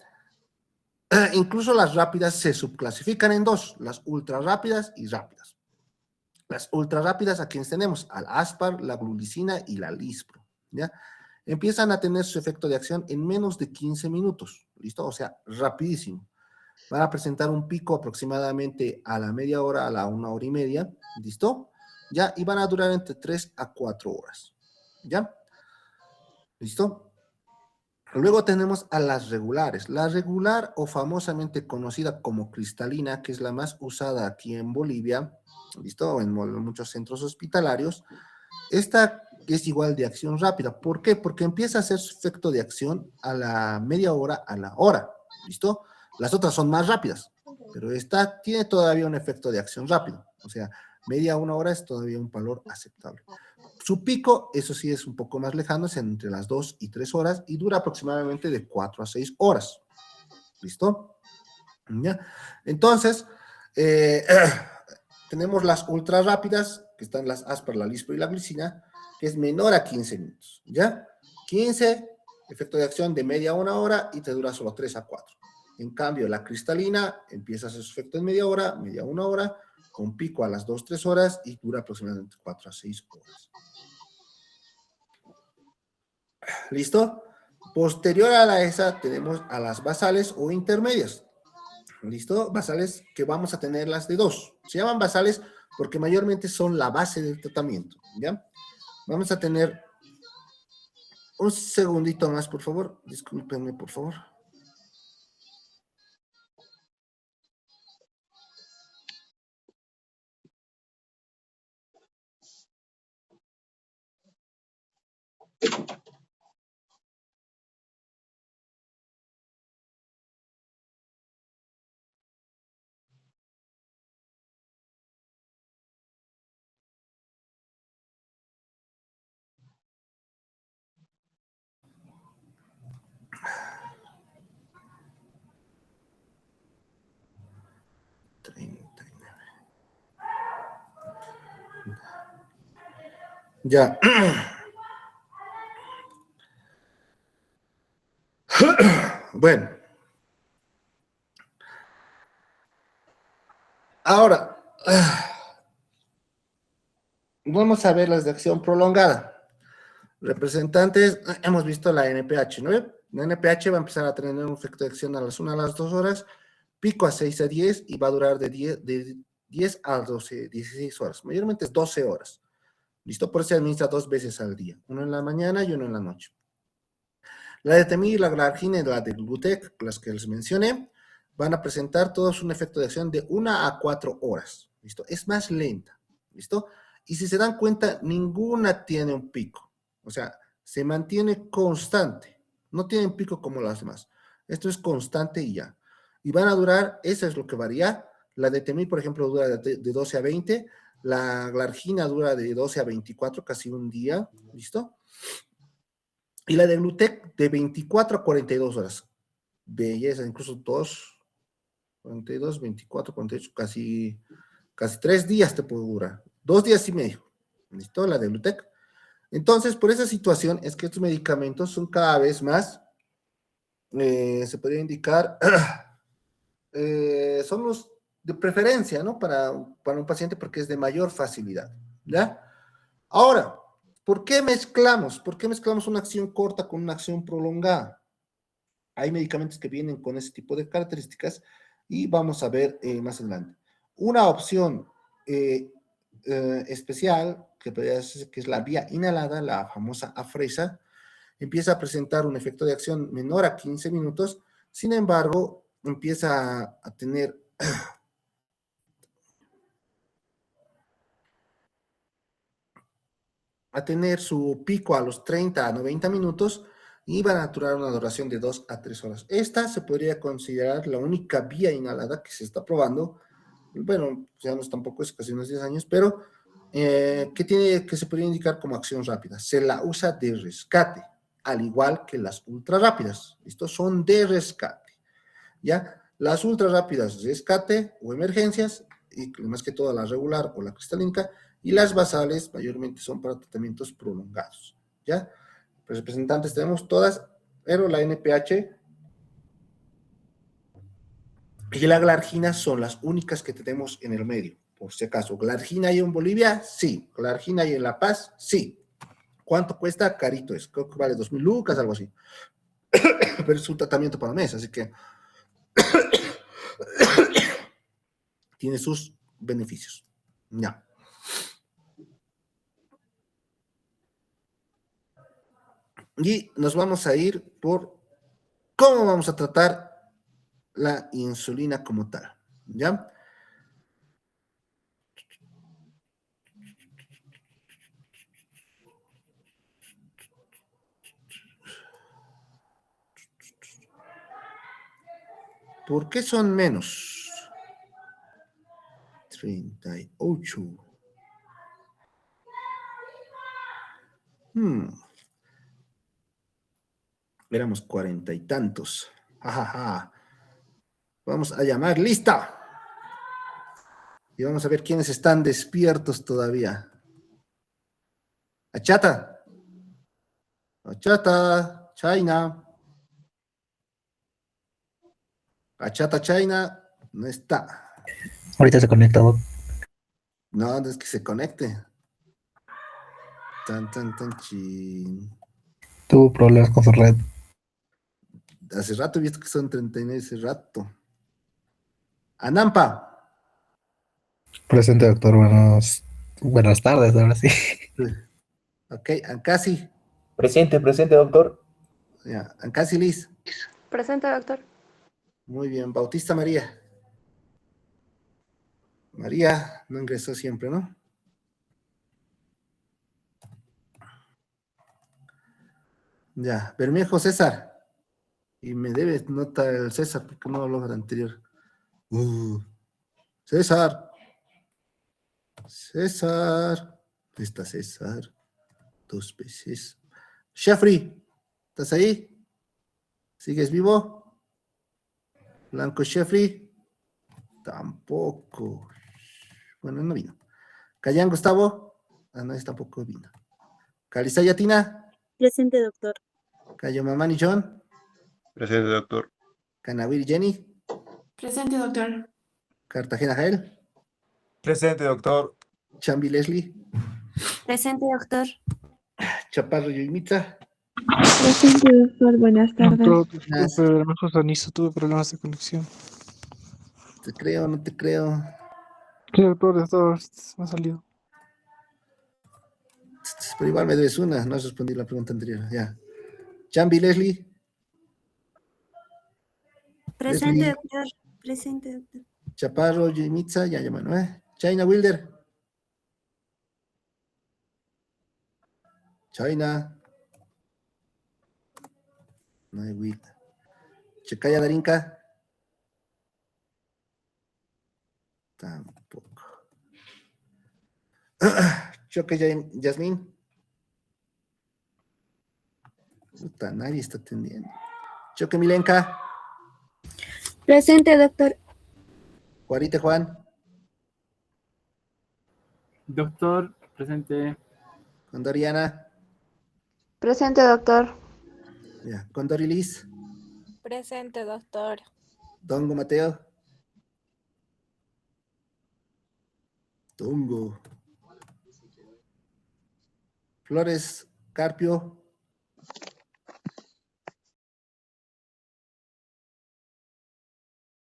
Speaker 1: Incluso las rápidas se subclasifican en dos, las ultra rápidas y rápidas. Las ultra rápidas, ¿a quiénes tenemos? Al aspar, la glulicina y la lispro, ¿ya? Empiezan a tener su efecto de acción en menos de 15 minutos, ¿listo? O sea, rapidísimo. Van a presentar un pico aproximadamente a la media hora, a la 1 hora y media, ¿listo? ¿Ya? Y van a durar entre 3 a 4 horas, ¿ya? ¿Listo? Luego tenemos a las regulares. La regular, o famosamente conocida como cristalina, que es la más usada aquí en Bolivia, ¿listo? En muchos centros hospitalarios. Esta es igual de acción rápida. ¿Por qué? Porque empieza a hacer su efecto de acción a la media hora, a la hora, ¿listo? Las otras son más rápidas, pero esta tiene todavía un efecto de acción rápido. O sea, media 1 hora es todavía un valor aceptable. Su pico, eso sí es un poco más lejano, es entre las 2 y 3 horas y dura aproximadamente de 4 a 6 horas. ¿Listo? ¿Ya? Entonces, tenemos las ultra rápidas, que están las aspar, la lispro y la glicina, que es menor a 15 minutos. ¿Ya? 15, efecto de acción de media 1 hora y te dura solo 3 a 4. En cambio, la cristalina empieza a hacer su efecto en media 1 hora, con pico a las 2, 3 horas y dura aproximadamente 4 a 6 horas. ¿Listo? Posterior a esa tenemos a las basales o intermedias. ¿Listo? Basales que vamos a tener las de 2. Se llaman basales porque mayormente son la base del tratamiento. ¿Ya? Vamos a tener un segundito más, por favor. Discúlpenme, por favor. Ya. Bueno. Ahora, vamos a ver las de acción prolongada. Representantes, hemos visto la NPH, ¿no? La NPH va a empezar a tener un efecto de acción a las 1 a las 2 horas, pico a 6 a 10 y va a durar de 10 a 12, 16 horas. Mayormente es 12 horas. ¿Listo? Por eso se administra 2 veces al día, uno en la mañana y uno en la noche. La de Temir, la Glargina y la de Glutec, las que les mencioné, van a presentar todos un efecto de acción de 1 a 4 horas. ¿Listo? Es más lenta. ¿Listo? Y si se dan cuenta, ninguna tiene un pico. O sea, se mantiene constante. No tienen pico como las demás. Esto es constante y ya. Y van a durar, eso es lo que varía. La de Temir, por ejemplo, dura de 12 a 20. La Glargina dura de 12 a 24, casi un día. ¿Listo? Y la de Glutec de 24 a 42 horas. Belleza, incluso 42, 24, 48, casi 3 días te puede durar. 2 días y medio. ¿Listo? La de Glutec. Entonces, por esa situación es que estos medicamentos son cada vez más, se podría indicar, son los de preferencia, ¿no? Para un paciente porque es de mayor facilidad, ¿ya? Ahora, ¿por qué mezclamos? ¿Por qué mezclamos una acción corta con una acción prolongada? Hay medicamentos que vienen con ese tipo de características y vamos a ver más adelante. Una opción especial que es la vía inhalada, la famosa afresa, empieza a presentar un efecto de acción menor a 15 minutos, sin embargo, empieza a tener su pico a los 30 a 90 minutos y van a durar una duración de 2 a 3 horas. Esta se podría considerar la única vía inhalada que se está probando. Bueno, ya no es tampoco, es casi unos 10 años, pero que se podría indicar como acción rápida. Se la usa de rescate, al igual que las ultra rápidas. Estos son de rescate, ¿ya? Las ultra rápidas, rescate o emergencias, y más que todo la regular o la cristalina, y las basales mayormente son para tratamientos prolongados, ¿ya? Pues representantes tenemos todas, pero la NPH y la Glargina son las únicas que tenemos en el medio. Por si acaso, ¿Glargina hay en Bolivia? Sí. ¿Glargina hay en La Paz? Sí. ¿Cuánto cuesta? Carito es. Creo que vale 2.000 lucas, algo así. Pero es un tratamiento para mes, así que tiene sus beneficios. Ya. Y nos vamos a ir por cómo vamos a tratar la insulina como tal, ¿ya? ¿Por qué son menos? 38. Éramos 40 y tantos. Jajaja. Vamos a llamar lista. Y vamos a ver quiénes están despiertos todavía. Achata. Achata. China. Achata China. No está.
Speaker 8: Ahorita se conecta, Doc.
Speaker 1: No, es que se conecte. Tan, chin.
Speaker 8: Tuvo problemas con su red.
Speaker 1: Hace rato he visto que son 39, hace rato. Anampa.
Speaker 8: Presente, doctor. Buenas tardes, ahora sí.
Speaker 1: Ok, Ancasi.
Speaker 9: Presente, doctor.
Speaker 1: Ya, Ancasi Liz.
Speaker 3: Presente, doctor.
Speaker 1: Muy bien, Bautista María. María no ingresó siempre, ¿no? Ya, Bermejo César. Y me debe nota el César, porque no habló del anterior. César. César. ¿Dónde está César? 2 veces. Jeffrey, ¿estás ahí? ¿Sigues vivo? Blanco Jeffrey. Tampoco. Bueno, no vino. Cayán Gustavo. No, ese tampoco vino. Calista Yatina,
Speaker 10: Presente, doctor.
Speaker 1: Cayo Mamani John,
Speaker 9: Presente, doctor.
Speaker 1: Canawir Jenny,
Speaker 4: Presente, doctor.
Speaker 1: Cartagena Jael,
Speaker 9: Presente, doctor.
Speaker 1: Chambi Leslie,
Speaker 2: Presente, doctor.
Speaker 1: Chaparro Yuimitza,
Speaker 2: Presente, doctor. Buenas tardes.
Speaker 11: Doctor,
Speaker 1: Nas.
Speaker 11: disculpe, hermano Sonizo, tuve problemas de conexión.
Speaker 1: te creo, no te creo.
Speaker 11: Sí, doctor, esto me ha salido.
Speaker 1: Pero igual me debes una, no has respondido la pregunta anterior. Ya. Chambi Leslie,
Speaker 10: Presente,
Speaker 1: Leslie.
Speaker 10: doctor. Presente, doctor.
Speaker 1: Chaparro Yuimitza, ya llaman, ¿no? China Wilder, China. No hay Wilder. Checaya Darinka. Tampoco. Choque Yasmín. Puta, nadie está atendiendo. Choque Milenka.
Speaker 2: Presente, doctor.
Speaker 1: Juarite Juan.
Speaker 7: Doctor, presente.
Speaker 1: Condoriana.
Speaker 2: Presente, doctor.
Speaker 1: Ya. Condorilis.
Speaker 2: Presente, doctor.
Speaker 1: Dongo Mateo. Dongo. Flores Carpio.